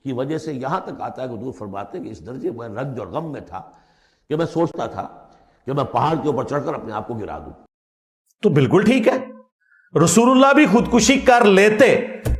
کی وجہ سے یہاں تک آتا ہے کہ حضور فرماتے ہیں کہ اس درجے میں رنج اور غم میں تھا کہ میں سوچتا تھا کہ میں پہاڑ کے اوپر چڑھ کر اپنے آپ کو گرا دوں. تو بالکل ٹھیک ہے، رسول اللہ بھی خودکشی کر لیتے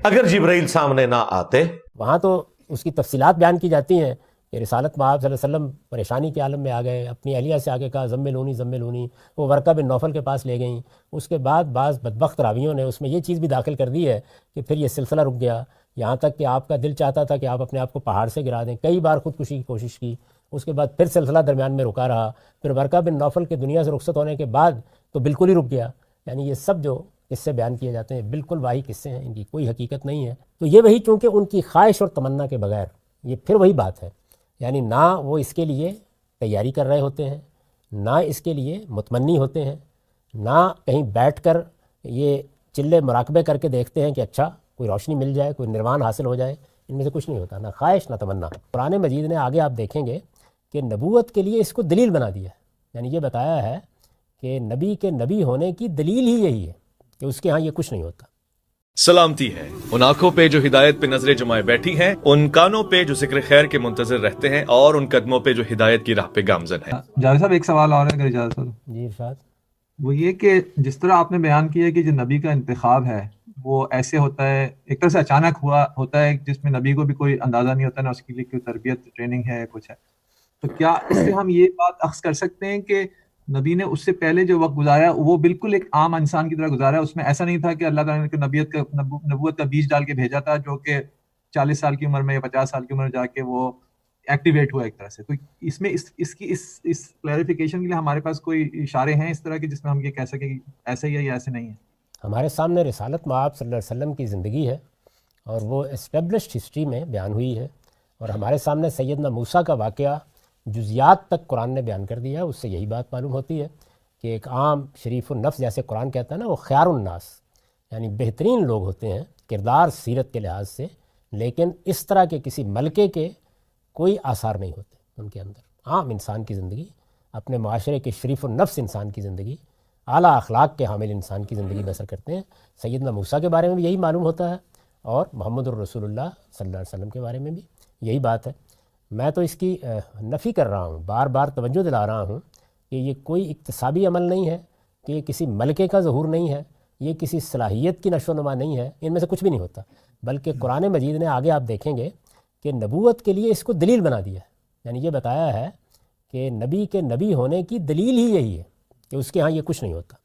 اگر جبرائیل سامنے نہ آتے. وہاں تو اس کی تفصیلات بیان کی جاتی ہیں کہ رسالت مآب صلی اللہ علیہ وسلم پریشانی کے عالم میں آ گئے، اپنی اہلیہ سے آگے کہا زملونی، وہ ورقہ بن نوفل کے پاس لے گئیں. اس کے بعد بعض بدبخت راویوں نے اس میں یہ چیز بھی داخل کر دی ہے کہ پھر یہ سلسلہ رک گیا، یہاں تک کہ آپ کا دل چاہتا تھا کہ آپ اپنے آپ کو پہاڑ سے گرا دیں. کئی بار خودکشی کی کوشش کی، اس کے بعد پھر سلسلہ درمیان میں رکا رہا، پھر ورقہ بن نوفل کے دنیا سے رخصت ہونے کے بعد تو بالکل ہی رک گیا. یعنی یہ سب جو قصے بیان کیے جاتے ہیں بالکل واہی قصے ہیں، ان کی کوئی حقیقت نہیں ہے. تو یہ وہی چونکہ ان کی خواہش اور تمنا کے بغیر، یہ پھر وہی بات ہے، یعنی نہ وہ اس کے لیے تیاری کر رہے ہوتے ہیں، نہ اس کے لیے متمنی ہوتے ہیں، نہ کہیں بیٹھ کر یہ چلے مراقبے کر کے دیکھتے ہیں کہ اچھا کوئی روشنی مل جائے، کوئی نروان حاصل ہو جائے. ان میں سے کچھ نہیں ہوتا، نہ خواہش نہ تمنا. قرآن مجید نے آگے آپ دیکھیں گے کہ نبوت کے لیے اس کو دلیل بنا دیا ہے. یعنی یہ بتایا ہے کہ نبی کے نبی ہونے کی دلیل ہی یہی ہے کہ اس کے ہاں یہ کچھ نہیں ہوتا. سلامتی ہے ان آنکھوں پہ جو ہدایت پہ نظریں جمائے بیٹھی ہیں، ان کانوں پہ جو ذکر خیر کے منتظر رہتے ہیں، اور ان قدموں پہ جو ہدایت کی راہ پہ گامزن ہیں. جاوید صاحب ایک سوال اور ہے اگر اجازت ہو. جی ارشاد. وہ یہ کہ جس طرح آپ نے بیان کیا کہ جو نبی کا انتخاب ہے وہ ایسے ہوتا ہے، ایک طرح سے اچانک ہوا ہوتا ہے، جس میں نبی کو بھی کوئی اندازہ نہیں ہوتا، نہ اس کے لیے کوئی تربیت ٹریننگ ہے کچھ ہے. تو کیا اس سے ہم یہ بات اخذ کر سکتے ہیں کہ نبی نے اس سے پہلے جو وقت گزارا وہ بالکل ایک عام انسان کی طرح گزارا ہے؟ اس میں ایسا نہیں تھا کہ اللہ تعالیٰ نے نبوت کا بیج ڈال کے بھیجا تھا جو کہ 40 سال کی عمر میں یا 50 سال کی عمر میں جا کے وہ ایکٹیویٹ ہوا ایک طرح سے. تو اس میں اس کی کلیریفیکیشن کے لیے ہمارے پاس کوئی اشارے ہیں اس طرح کے جس میں ہم یہ کہہ سکیں کہ ایسا ہی ہے یا ایسے نہیں ہے؟ ہمارے سامنے رسالت مآب صلی اللہ علیہ وسلم کی زندگی ہے اور وہ اسٹیبلشڈ ہسٹری میں بیان ہوئی ہے، اور ہمارے سامنے سیدنا موسیٰ کا واقعہ جزیات تک قرآن نے بیان کر دیا ہے. اس سے یہی بات معلوم ہوتی ہے کہ ایک عام شریف النفس جیسے قرآن کہتا ہے نا، وہ خیار الناس، یعنی بہترین لوگ ہوتے ہیں کردار سیرت کے لحاظ سے، لیکن اس طرح کے کسی ملکے کے کوئی آثار نہیں ہوتے ان کے اندر. عام انسان کی زندگی، اپنے معاشرے کے شریف النفس انسان کی زندگی، اعلیٰ اخلاق کے حامل انسان کی زندگی بسر کرتے ہیں. سیدنا موسیٰ کے بارے میں بھی یہی معلوم ہوتا ہے، اور محمد الرسول اللہ صلی اللہ علیہ وسلم کے بارے میں بھی یہی بات ہے. میں تو اس کی نفی کر رہا ہوں، بار بار توجہ دلا رہا ہوں کہ یہ کوئی اکتسابی عمل نہیں ہے، کہ یہ کسی ملکے کا ظہور نہیں ہے، یہ کسی صلاحیت کی نشو و نما نہیں ہے. ان میں سے کچھ بھی نہیں ہوتا، بلکہ قرآن مجید نے آگے آپ دیکھیں گے کہ نبوت کے لیے اس کو دلیل بنا دیا ہے. یعنی یہ بتایا ہے کہ نبی کے نبی ہونے کی دلیل ہی یہی ہے کہ اس کے ہاں یہ کچھ نہیں ہوتا.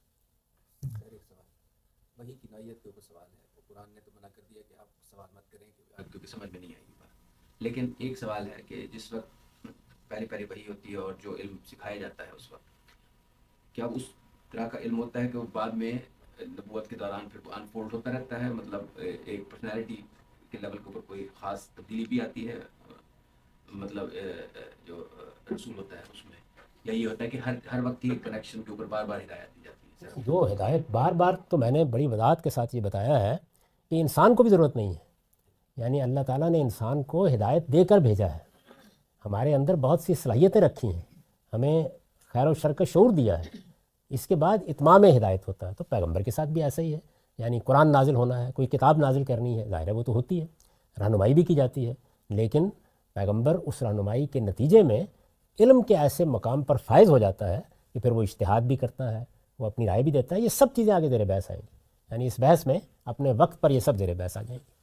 وہی کی نوعیت کے اوپر سوال ہے. قرآن نے تو منع کر دیا کہ آپ سوال مت کریں کیونکہ سمجھ میں نہیں آئے گی بات. لیکن ایک سوال ہے کہ جس وقت پہلی وحی ہوتی ہے اور جو علم سکھایا جاتا ہے اس وقت کیا اس طرح کا علم ہوتا ہے کہ وہ بعد میں نبوت کے دوران پھر انفولڈ ہوتا رہتا ہے؟ مطلب ایک پرسنالٹی کے لیول کے اوپر کوئی خاص تبدیلی بھی آتی ہے مطلب جو رسول ہوتا ہے اس میں، یا یہ ہوتا ہے کہ ہر وقت کی کنیکشن کے اوپر بار بار ہدایت دی جاتی ہے؟ جو ہدایت بار بار، تو میں نے بڑی وضاحت کے ساتھ یہ بتایا ہے کہ انسان کو بھی ضرورت نہیں ہے. یعنی اللہ تعالیٰ نے انسان کو ہدایت دے کر بھیجا ہے، ہمارے اندر بہت سی صلاحیتیں رکھی ہیں، ہمیں خیر و شر کا شعور دیا ہے. اس کے بعد اتمام ہدایت ہوتا ہے. تو پیغمبر کے ساتھ بھی ایسا ہی ہے. یعنی قرآن نازل ہونا ہے، کوئی کتاب نازل کرنی ہے، ظاہر ہے وہ تو ہوتی ہے، رہنمائی بھی کی جاتی ہے، لیکن پیغمبر اس رہنمائی کے نتیجے میں علم کے ایسے مقام پر فائز ہو جاتا ہے کہ پھر وہ اجتہاد بھی کرتا ہے، وہ اپنی رائے بھی دیتا ہے. یہ سب چیزیں آگے زیر بحث آئیں گی، یعنی اس بحث میں اپنے وقت پر یہ سب زیر بحث آ جائیں گی.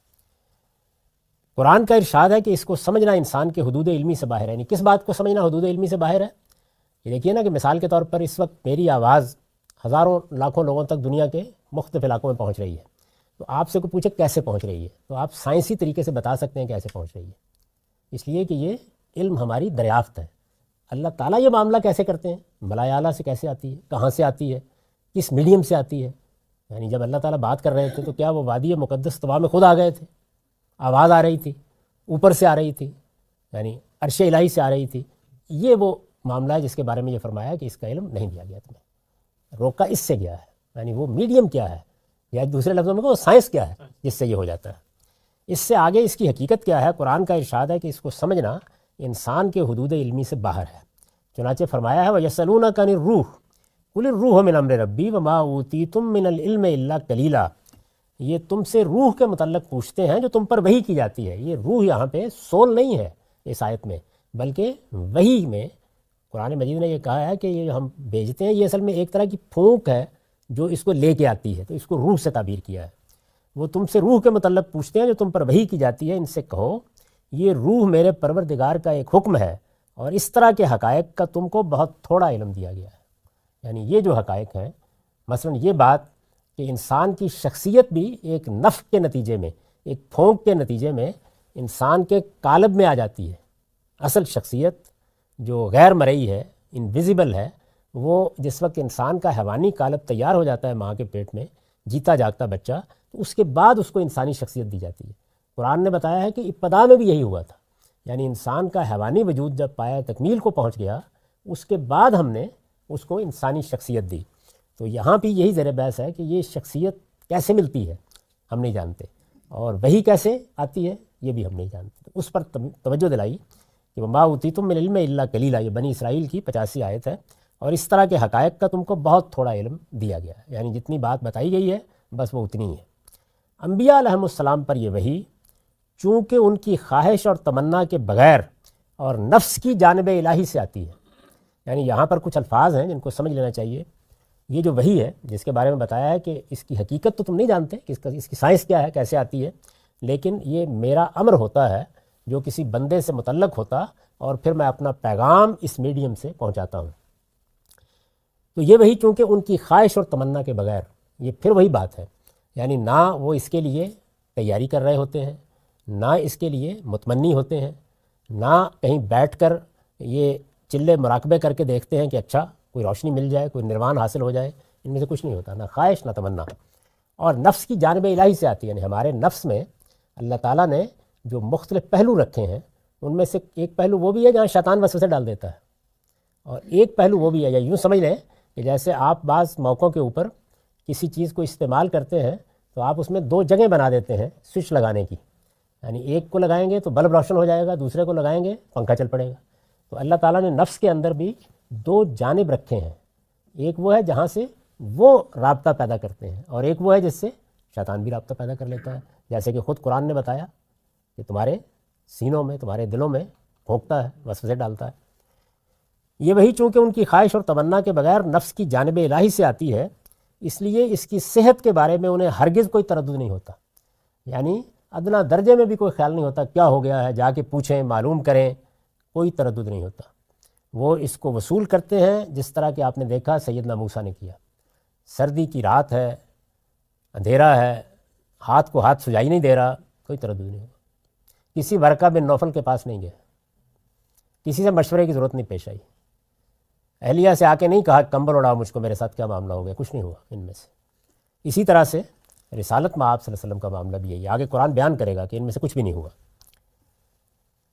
قرآن کا ارشاد ہے کہ اس کو سمجھنا انسان کے حدود علمی سے باہر ہے. یعنی کس بات کو سمجھنا حدود علمی سے باہر ہے؟ یہ دیکھیے نا کہ مثال کے طور پر اس وقت میری آواز ہزاروں لاکھوں لوگوں تک دنیا کے مختلف علاقوں میں پہنچ رہی ہے. تو آپ سے کوئی پوچھے کیسے پہنچ رہی ہے، تو آپ سائنسی طریقے سے بتا سکتے ہیں کیسے پہنچ رہی ہے، اس لیے کہ یہ علم ہماری دریافت ہے. اللہ تعالیٰ یہ معاملہ کیسے کرتے ہیں، ملائے اعلیٰ سے کیسے آتی ہے، کہاں سے آتی ہے، کس میڈیم سے آتی ہے. یعنی جب اللہ تعالیٰ بات کر رہے تھے تو کیا وہ وادی مقدس طوا میں خود آ گئے تھے؟ آواز آ رہی تھی، اوپر سے آ رہی تھی، یعنی عرش الہی سے آ رہی تھی. یہ وہ معاملہ ہے جس کے بارے میں یہ فرمایا کہ اس کا علم نہیں دیا گیا تمہیں، روکا اس سے گیا ہے. یعنی وہ میڈیم کیا ہے، یا دوسرے لفظوں میں وہ سائنس کیا ہے جس سے یہ ہو جاتا ہے. اس سے آگے اس کی حقیقت کیا ہے؟ قرآن کا ارشاد ہے کہ اس کو سمجھنا انسان کے حدود علمی سے باہر ہے. چنانچہ فرمایا ہے وَيَسْأَلُونَكَ عَنِ الرُّوحِ قُلِ الرُّوحُ مِنْ أَمْرِ رَبِّي وَمَا أُوتِيتُم مِّنَ الْعِلْمِ إِلَّا قَلِيلًا. یہ تم سے روح کے متعلق پوچھتے ہیں جو تم پر وحی کی جاتی ہے. یہ روح یہاں پہ سول نہیں ہے اس آیت میں، بلکہ وحی میں قرآن مجید نے یہ کہا ہے کہ یہ ہم بھیجتے ہیں، یہ اصل میں ایک طرح کی پھونک ہے جو اس کو لے کے آتی ہے، تو اس کو روح سے تعبیر کیا ہے. وہ تم سے روح کے متعلق پوچھتے ہیں جو تم پر وحی کی جاتی ہے، ان سے کہو یہ روح میرے پروردگار کا ایک حکم ہے، اور اس طرح کے حقائق کا تم کو بہت تھوڑا علم دیا گیا ہے. یعنی یہ جو حقائق ہیں، مثلا یہ بات کہ انسان کی شخصیت بھی ایک نفخ کے نتیجے میں، ایک پھونک کے نتیجے میں انسان کے قالب میں آ جاتی ہے. اصل شخصیت جو غیر مرئی ہے، انویزیبل ہے، وہ جس وقت انسان کا حیوانی قالب تیار ہو جاتا ہے ماں کے پیٹ میں، جیتا جاگتا بچہ، تو اس کے بعد اس کو انسانی شخصیت دی جاتی ہے. قرآن نے بتایا ہے کہ ابتدا میں بھی یہی ہوا تھا، یعنی انسان کا حیوانی وجود جب پایا تکمیل کو پہنچ گیا، اس کے بعد ہم نے اس کو انسانی شخصیت دی. تو یہاں بھی یہی زیر بحث ہے کہ یہ شخصیت کیسے ملتی ہے ہم نہیں جانتے، اور وہی کیسے آتی ہے یہ بھی ہم نہیں جانتے. اس پر توجہ دلائی کہ وما اوتیتم من العلم الا قلیلا، یہ بنی اسرائیل کی 85 آیت ہے، اور اس طرح کے حقائق کا تم کو بہت تھوڑا علم دیا گیا ہے. یعنی جتنی بات بتائی گئی ہے بس وہ اتنی ہے. انبیاء علیہم السلام پر یہ وحی چونکہ ان کی خواہش اور تمنا کے بغیر اور نفس کی جانب الہی سے آتی ہے. یعنی یہاں پر کچھ الفاظ ہیں جن کو سمجھ لینا چاہیے. یہ جو وحی ہے جس کے بارے میں بتایا ہے کہ اس کی حقیقت تو تم نہیں جانتے کہ اس کی سائنس کیا ہے، کیسے آتی ہے، لیکن یہ میرا امر ہوتا ہے جو کسی بندے سے متعلق ہوتا، اور پھر میں اپنا پیغام اس میڈیم سے پہنچاتا ہوں. تو یہ وہی چونکہ ان کی خواہش اور تمنا کے بغیر، یہ پھر وہی بات ہے، یعنی نہ وہ اس کے لیے تیاری کر رہے ہوتے ہیں، نہ اس کے لیے متمنی ہوتے ہیں، نہ کہیں بیٹھ کر یہ چلے مراقبے کر کے دیکھتے ہیں کہ اچھا کوئی روشنی مل جائے، کوئی نروان حاصل ہو جائے. ان میں سے کچھ نہیں ہوتا، نہ خواہش نہ تمنا. اور نفس کی جانب الہی سے آتی ہے، یعنی ہمارے نفس میں اللہ تعالیٰ نے جو مختلف پہلو رکھے ہیں، ان میں سے ایک پہلو وہ بھی ہے جہاں شیطان وسوسے ڈال دیتا ہے، اور ایک پہلو وہ بھی ہے، یا یوں سمجھ لیں کہ جیسے آپ بعض موقعوں کے اوپر کسی چیز کو استعمال کرتے ہیں تو آپ اس میں 2 جگہیں بنا دیتے ہیں سوئچ لگانے کی. یعنی ایک کو لگائیں گے تو بلب روشن ہو جائے گا، دوسرے کو لگائیں گے پنکھا چل پڑے گا. تو اللہ تعالیٰ نے نفس کے اندر بھی 2 جانب رکھے ہیں. ایک وہ ہے جہاں سے وہ رابطہ پیدا کرتے ہیں، اور ایک وہ ہے جس سے شیطان بھی رابطہ پیدا کر لیتا ہے، جیسے کہ خود قرآن نے بتایا کہ تمہارے سینوں میں، تمہارے دلوں میں پھونکتا ہے، وسوسے ڈالتا ہے. یہ وہی چونکہ ان کی خواہش اور تمنا کے بغیر نفس کی جانب الہی سے آتی ہے، اس لیے اس کی صحت کے بارے میں انہیں ہرگز کوئی تردد نہیں ہوتا. یعنی ادنا درجے میں بھی کوئی خیال نہیں ہوتا کیا ہو گیا ہے، جا کے پوچھیں، معلوم کریں، کوئی تردد نہیں ہوتا. وہ اس کو وصول کرتے ہیں جس طرح کہ آپ نے دیکھا سیدنا موسیٰ نے کیا. سردی کی رات ہے، اندھیرا ہے، ہاتھ کو ہاتھ سجائی نہیں دے رہا، کوئی تردد نہیں ہوا. کسی ورقہ بن نوفل کے پاس نہیں گئے، کسی سے مشورے کی ضرورت نہیں پیش آئی. اہلیہ سے آ کے نہیں کہا کمبل اڑاؤ مجھ کو، میرے ساتھ کیا معاملہ ہو گیا، کچھ نہیں ہوا ان میں سے. اسی طرح سے رسالت میں آپ صلی اللہ علیہ وسلم کا معاملہ بھی ہے، آگے قرآن بیان کرے گا کہ ان میں سے کچھ بھی نہیں ہوا.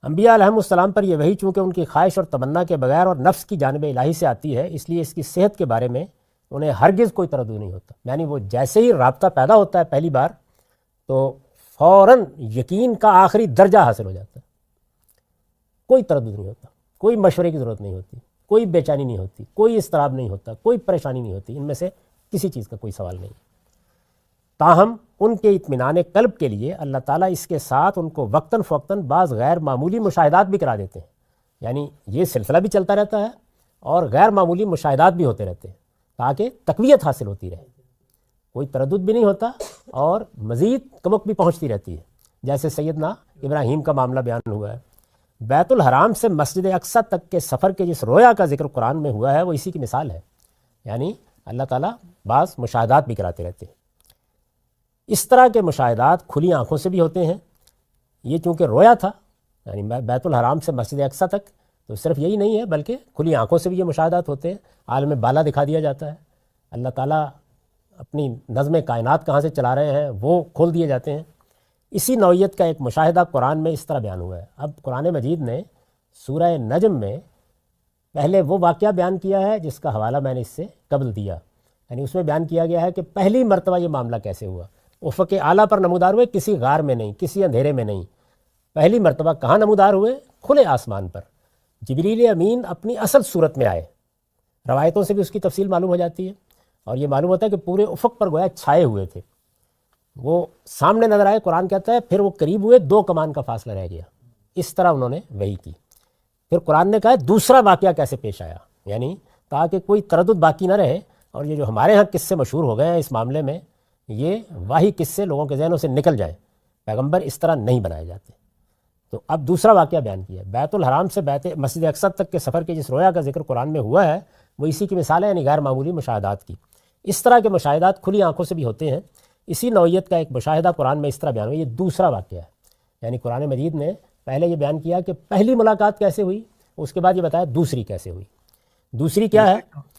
انبیاء علیہم السلام پر یہ وحی چونکہ ان کی خواہش اور تمنا کے بغیر اور نفس کی جانب الہی سے آتی ہے، اس لیے اس کی صحت کے بارے میں انہیں ہرگز کوئی تردد نہیں ہوتا. یعنی وہ جیسے ہی رابطہ پیدا ہوتا ہے پہلی بار تو فوراً یقین کا آخری درجہ حاصل ہو جاتا ہے. کوئی تردد نہیں ہوتا، کوئی مشورے کی ضرورت نہیں ہوتی، کوئی بے چینی نہیں ہوتی، کوئی اضطراب نہیں ہوتا، کوئی پریشانی نہیں ہوتی، ان میں سے کسی چیز کا کوئی سوال نہیں. تاہم ان کے اطمینان قلب کے لیے اللہ تعالیٰ اس کے ساتھ ان کو وقتاً فوقتاً بعض غیر معمولی مشاہدات بھی کرا دیتے ہیں. یعنی یہ سلسلہ بھی چلتا رہتا ہے اور غیر معمولی مشاہدات بھی ہوتے رہتے ہیں تاکہ تقویت حاصل ہوتی رہے. کوئی تردد بھی نہیں ہوتا اور مزید کمک بھی پہنچتی رہتی ہے. جیسے سیدنا ابراہیم کا معاملہ بیان ہوا ہے. بیت الحرام سے مسجد اقصیٰ تک کے سفر کے جس رویا کا ذکر قرآن میں ہوا ہے وہ اسی کی مثال ہے. یعنی اللہ تعالیٰ بعض مشاہدات بھی کراتے رہتے ہیں. اس طرح کے مشاہدات کھلی آنکھوں سے بھی ہوتے ہیں. یہ چونکہ رویا تھا، یعنی بیت الحرام سے مسجد اقصیٰ تک، تو صرف یہی نہیں ہے بلکہ کھلی آنکھوں سے بھی یہ مشاہدات ہوتے ہیں. عالم بالا دکھا دیا جاتا ہے، اللہ تعالیٰ اپنی نظم کائنات کہاں سے چلا رہے ہیں وہ کھول دیے جاتے ہیں. اسی نوعیت کا ایک مشاہدہ قرآن میں اس طرح بیان ہوا ہے. اب قرآن مجید نے سورہ نجم میں پہلے وہ واقعہ بیان کیا ہے جس کا حوالہ میں نے اس سے قبل دیا. یعنی اس میں بیان کیا گیا ہے کہ پہلی مرتبہ یہ معاملہ کیسے ہوا. افق اعلیٰ پر نمودار ہوئے، کسی غار میں نہیں، کسی اندھیرے میں نہیں. پہلی مرتبہ کہاں نمودار ہوئے؟ کھلے آسمان پر. جبریل امین اپنی اصل صورت میں آئے. روایتوں سے بھی اس کی تفصیل معلوم ہو جاتی ہے اور یہ معلوم ہوتا ہے کہ پورے افق پر گویا چھائے ہوئے تھے. وہ سامنے نظر آئے، قرآن کہتا ہے پھر وہ قریب ہوئے، 2 کمان کا فاصلہ رہ گیا، اس طرح انہوں نے وحی کی۔ پھر قرآن نے کہا دوسرا واقعہ کیسے پیش آیا، یعنی تاکہ کوئی تردد باقی نہ رہے، اور یہ جو ہمارے ہاں قصے مشہور ہو گئے ہیں اس معاملے میں، یہ واہی قصے لوگوں کے ذہنوں سے نکل جائیں، پیغمبر اس طرح نہیں بنائے جاتے۔ تو اب دوسرا واقعہ بیان کیا، بیت الحرام سے مسجد اقصی تک کے سفر کے جس رویا کا ذکر قرآن میں ہوا ہے وہ اسی کی مثال ہے، یعنی غیر معمولی مشاہدات کی۔ اس طرح کے مشاہدات کھلی آنکھوں سے بھی ہوتے ہیں، اسی نوعیت کا ایک مشاہدہ قرآن میں اس طرح بیان ہوا، یہ دوسرا واقعہ ہے۔ یعنی قرآن مجید نے پہلے یہ بیان کیا کہ پہلی ملاقات کیسے ہوئی، اس کے بعد یہ بتایا دوسری کیسے ہوئی۔ دوسری کیا ہے؟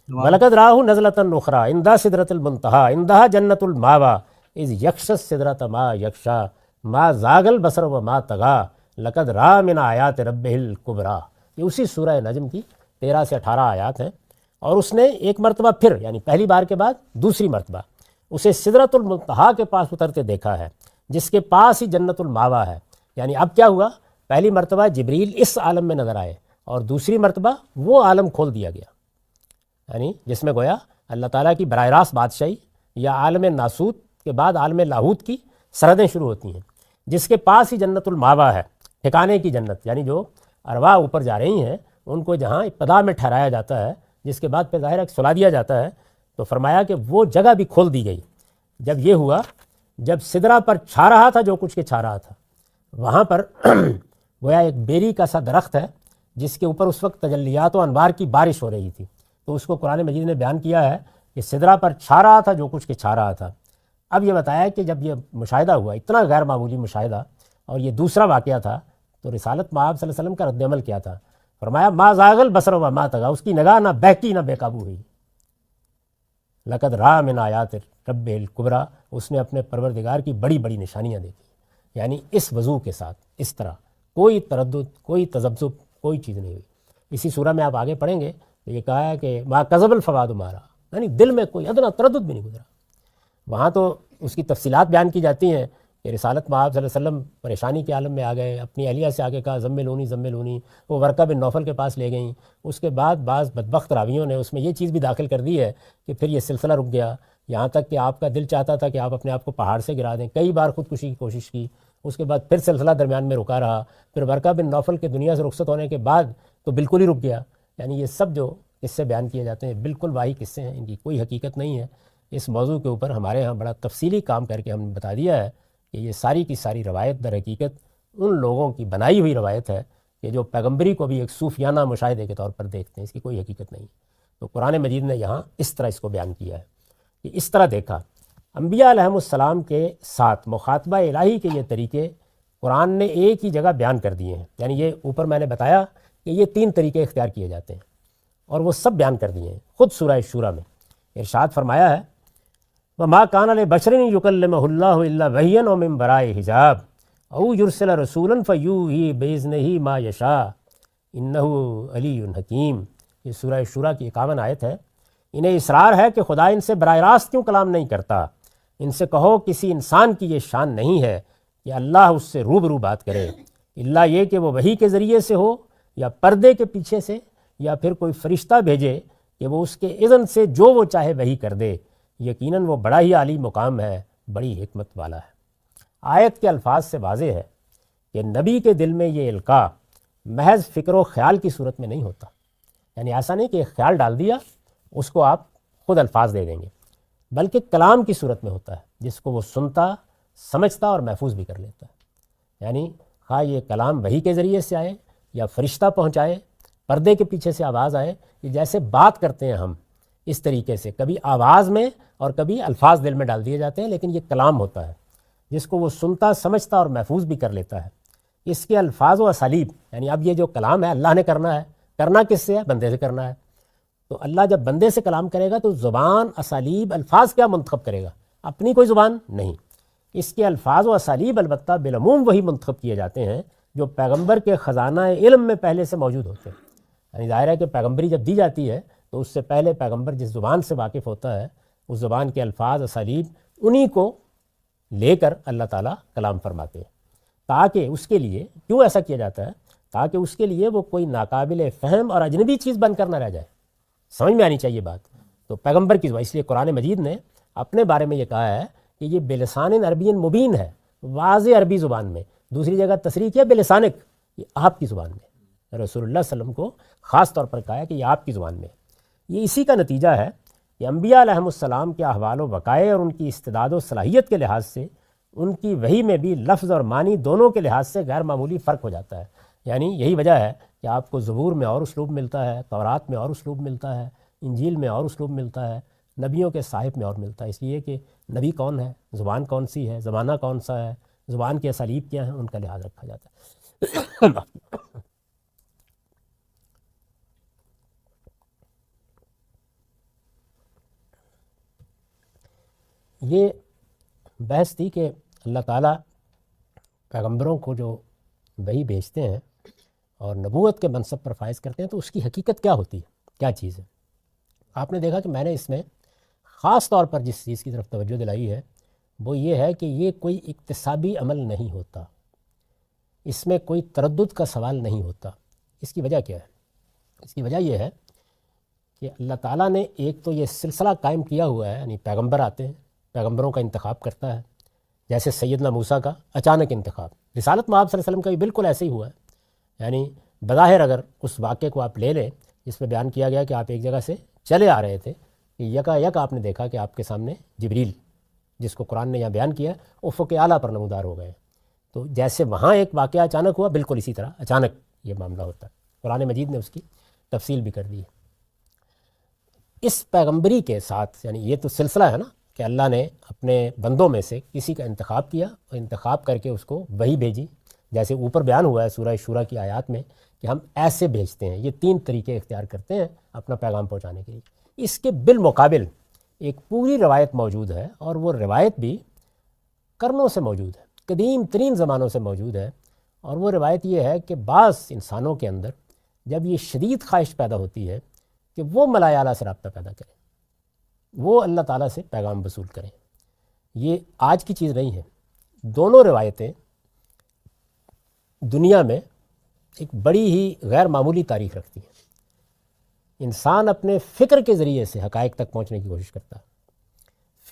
وَلَقَدْ رَآهُ نَزْلَةً أُخْرَىٰ عِندَ سِدْرَةِ الْمُنتَهَىٰ عِندَهَا جَنَّةُ الْمَأْوَىٰ إِذْ يَغْشَى السِّدْرَةَ مَا يَغْشَىٰ مَا زَاغَ الْبَصَرُ وَمَا طَغَىٰ لَقَدْ رَأَىٰ مِنْ آيَاتِ رَبِّهِ الْكُبْرَىٰ۔ یہ اسی سورہ نجم کی 13 سے 18 آیات ہیں، اور اس نے ایک مرتبہ پھر، یعنی پہلی بار کے بعد دوسری مرتبہ اسے سدرۃ المنتہا کے پاس اترتے دیکھا ہے، جس کے پاس ہی جنت الماوا ہے۔ یعنی اب کیا ہوا، پہلی مرتبہ جبریل اس عالم میں نظر آئے، اور دوسری مرتبہ وہ عالم کھول دیا گیا، یعنی جس میں گویا اللہ تعالیٰ کی براہ راست بادشاہی یا عالم ناسوت کے بعد عالم لاہوت کی سرحدیں شروع ہوتی ہیں، جس کے پاس ہی جنت الماوا ہے، ٹھکانے کی جنت، یعنی جو ارواح اوپر جا رہی ہیں ان کو جہاں ابتدا میں ٹھہرایا جاتا ہے، جس کے بعد پھر ظاہر ہے سلا دیا جاتا ہے۔ تو فرمایا کہ وہ جگہ بھی کھول دی گئی۔ جب یہ ہوا، جب سدرہ پر چھا رہا تھا جو کچھ کے چھا رہا تھا، وہاں پر گویا ایک بیری کا سا درخت ہے جس کے اوپر اس وقت تجلیات و انوار کی بارش ہو رہی تھی، تو اس کو قرآن مجید نے بیان کیا ہے کہ سدرہ پر چھا رہا تھا جو کچھ کے چھا رہا تھا۔ اب یہ بتایا کہ جب یہ مشاہدہ ہوا، اتنا غیر معمولی مشاہدہ، اور یہ دوسرا واقعہ تھا، تو رسالت مآب صلی اللہ علیہ وسلم کا رد عمل کیا تھا؟ فرمایا ما زاغ البصر وما طغیٰ، اس کی نگاہ نہ بہکی نہ بے قابو ہوئی۔ لقد رأىٰ من آیات ربہ الکبریٰ، اس نے اپنے پروردگار کی بڑی بڑی نشانیاں دیکھی، یعنی اس وضوح کے ساتھ، اس طرح کوئی تردد، کوئی تذبذب، کوئی چیز نہیں ہوئی۔ اسی سورہ میں آپ آگے پڑھیں گے تو یہ کہا ہے کہ ما کذب الفؤاد ما رأىٰ، یعنی دل میں کوئی ادنا تردد بھی نہیں گزرا۔ وہاں تو اس کی تفصیلات بیان کی جاتی ہیں کہ رسالت مآب صلی اللہ علیہ وسلم پریشانی کے عالم میں آ گئے، اپنی اہلیہ سے آگے کہا زملونی زملونی، وہ ورقہ بن نوفل کے پاس لے گئیں۔ اس کے بعد بعض بدبخت راویوں نے اس میں یہ چیز بھی داخل کر دی ہے کہ پھر یہ سلسلہ رک گیا، یہاں تک کہ آپ کا دل چاہتا تھا کہ آپ اپنے آپ کو پہاڑ سے گرا دیں، کئی بار خودکشی کی کوشش کی، اس کے بعد پھر سلسلہ درمیان میں رکا رہا، پھر ورقہ بن نوفل کے دنیا سے رخصت ہونے کے بعد تو بالکل ہی رک گیا۔ یعنی یہ سب جو قصے بیان کیے جاتے ہیں بالکل واہی قصے ہیں، ان کی کوئی حقیقت نہیں ہے۔ اس موضوع کے اوپر ہمارے ہاں بڑا تفصیلی کام کر کے ہم نے بتا دیا ہے کہ یہ ساری کی ساری روایت در حقیقت ان لوگوں کی بنائی ہوئی روایت ہے کہ جو پیغمبری کو بھی ایک صوفیانہ مشاہدے کے طور پر دیکھتے ہیں، اس کی کوئی حقیقت نہیں۔ تو قرآن مجید نے یہاں اس طرح اس کو بیان کیا ہے کہ اس طرح دیکھا۔ انبیاء علیہم السلام کے ساتھ مخاطبہ الہی کے یہ طریقے قرآن نے ایک ہی جگہ بیان کر دیے ہیں، یعنی یہ اوپر میں نے بتایا کہ یہ 3 طریقے اختیار کیے جاتے ہیں، اور وہ سب بیان کر دیے ہیں خود سورہ شورى میں۔ ارشاد فرمایا ہے وَمَا كَانَ لِبَشَرٍ يُكَلِّمَهُ اللَّهُ إِلَّا وَحْيًا وَمِن وَرَاءِ حِجَابٍ أَوْ يُرْسِلَ رَسُولًا فَيُوحِي بِإِذْنِهِ مَا يَشَاءُ إِنَّهُ عَلِيٌّ حَكِيمٌ۔ یہ سورہ شورى کی 51 آیت ہے۔ انہیں اصرار ہے کہ خدا ان سے براہ راست کیوں کلام نہیں کرتا، ان سے کہو کسی انسان کی یہ شان نہیں ہے کہ اللہ اس سے روبرو بات کرے، الا یہ کہ وہ وحی کے ذریعے سے ہو یا پردے کے پیچھے سے، یا پھر کوئی فرشتہ بھیجے کہ وہ اس کے اذن سے جو وہ چاہے وحی کر دے، یقیناً وہ بڑا ہی عالی مقام ہے، بڑی حکمت والا ہے۔ آیت کے الفاظ سے واضح ہے کہ نبی کے دل میں یہ القاء محض فکر و خیال کی صورت میں نہیں ہوتا، یعنی ایسا نہیں کہ ایک خیال ڈال دیا اس کو آپ خود الفاظ دے دیں گے، بلکہ کلام کی صورت میں ہوتا ہے جس کو وہ سنتا، سمجھتا اور محفوظ بھی کر لیتا ہے۔ یعنی خواہ یہ کلام وحی کے ذریعے سے آئے یا فرشتہ پہنچائے، پردے کے پیچھے سے آواز آئے، یہ جیسے بات کرتے ہیں ہم اس طریقے سے، کبھی آواز میں اور کبھی الفاظ دل میں ڈال دیے جاتے ہیں، لیکن یہ کلام ہوتا ہے جس کو وہ سنتا، سمجھتا اور محفوظ بھی کر لیتا ہے۔ اس کے الفاظ و اسالیب، یعنی اب یہ جو کلام ہے اللہ نے کرنا ہے، کرنا کس سے ہے؟ بندے سے کرنا ہے۔ تو اللہ جب بندے سے کلام کرے گا تو زبان، اسالیب، الفاظ کیا منتخب کرے گا؟ اپنی کوئی زبان نہیں، اس کے الفاظ و اسالیب البتہ بالعموم وہی منتخب کیے جاتے ہیں جو پیغمبر کے خزانہ علم میں پہلے سے موجود ہوتے ہیں۔ یعنی ظاہر ہے کہ پیغمبری جب دی جاتی ہے تو اس سے پہلے پیغمبر جس زبان سے واقف ہوتا ہے اس زبان کے الفاظ، اسالیب، انہی کو لے کر اللہ تعالیٰ کلام فرماتے ہیں، تاکہ اس کے لیے، کیوں ایسا کیا جاتا ہے؟ تاکہ اس کے لیے وہ کوئی ناقابل فہم اور اجنبی چیز بن کر نہ رہ جائے، سمجھ میں آنی چاہیے بات۔ تو پیغمبر کی زبان، اس لیے قرآن مجید نے اپنے بارے میں یہ کہا ہے کہ یہ بلسان عربی مبین ہے، واضح عربی زبان میں. دوسری جگہ تصریح کیا بلسانک، یہ آپ کی زبان میں. رسول اللہ صلی اللہ علیہ وسلم کو خاص طور پر کہا ہے کہ یہ آپ کی زبان میں. یہ اسی کا نتیجہ ہے کہ انبیاء علیہم السلام کے احوال و وقائع اور ان کی استعداد و صلاحیت کے لحاظ سے ان کی وحی میں بھی لفظ اور معنی دونوں کے لحاظ سے غیر معمولی فرق ہو جاتا ہے. یعنی یہی وجہ ہے کہ آپ کو زبور میں اور اسلوب ملتا ہے، تورات میں اور اسلوب ملتا ہے، انجیل میں اور اسلوب ملتا ہے، نبیوں کے صحائف میں اور ملتا ہے. اس لیے کہ نبی کون ہے، زبان کون سی ہے، زمانہ کون سا ہے، زبان کے اسالیب کیا ہیں، ان کا لحاظ رکھا جاتا ہے. یہ بحث تھی کہ اللہ تعالیٰ پیغمبروں کو جو وحی بھیجتے ہیں اور نبوت کے منصب پر فائز کرتے ہیں تو اس کی حقیقت کیا ہوتی ہے، کیا چیز ہے. آپ نے دیکھا کہ میں نے اس میں خاص طور پر جس چیز کی طرف توجہ دلائی ہے وہ یہ ہے کہ یہ کوئی اکتسابی عمل نہیں ہوتا، اس میں کوئی تردد کا سوال نہیں ہوتا. اس کی وجہ کیا ہے؟ اس کی وجہ یہ ہے کہ اللہ تعالیٰ نے ایک تو یہ سلسلہ قائم کیا ہوا ہے، یعنی پیغمبر آتے ہیں، پیغمبروں کا انتخاب کرتا ہے. جیسے سیدنا موسیٰ کا اچانک انتخاب، رسالت میں آپ صلی اللہ علیہ وسلم کا بھی بالکل ایسے ہی ہوا ہے. یعنی بظاہر اگر اس واقعے کو آپ لے لیں جس میں بیان کیا گیا کہ آپ ایک جگہ سے چلے آ رہے تھے کہ یکا یک آپ نے دیکھا کہ آپ کے سامنے جبریل، جس کو قرآن نے یہاں بیان کیا، افق اعلیٰ پر نمودار ہو گئے. تو جیسے وہاں ایک واقعہ اچانک ہوا، بالکل اسی طرح اچانک یہ معاملہ ہوتا ہے. قرآن مجید نے اس کی تفصیل بھی کر دی ہے. اس پیغمبری کے ساتھ یعنی یہ تو سلسلہ ہے نا کہ اللہ نے اپنے بندوں میں سے کسی کا انتخاب کیا اور انتخاب کر کے اس کو وحی بھیجی. جیسے اوپر بیان ہوا ہے سورہ شورا کی آیات میں کہ ہم ایسے بھیجتے ہیں، یہ 3 طریقے اختیار کرتے ہیں اپنا پیغام پہنچانے کے لیے. اس کے بالمقابل ایک پوری روایت موجود ہے، اور وہ روایت بھی قرنوں سے موجود ہے، قدیم ترین زمانوں سے موجود ہے. اور وہ روایت یہ ہے کہ بعض انسانوں کے اندر جب یہ شدید خواہش پیدا ہوتی ہے کہ وہ ملائے اعلیٰ سے رابطہ پیدا کریں، وہ اللہ تعالیٰ سے پیغام وصول کریں. یہ آج کی چیز نہیں ہے. دونوں روایتیں دنیا میں ایک بڑی ہی غیر معمولی تاریخ رکھتی ہیں. انسان اپنے فکر کے ذریعے سے حقائق تک پہنچنے کی کوشش کرتا ہے.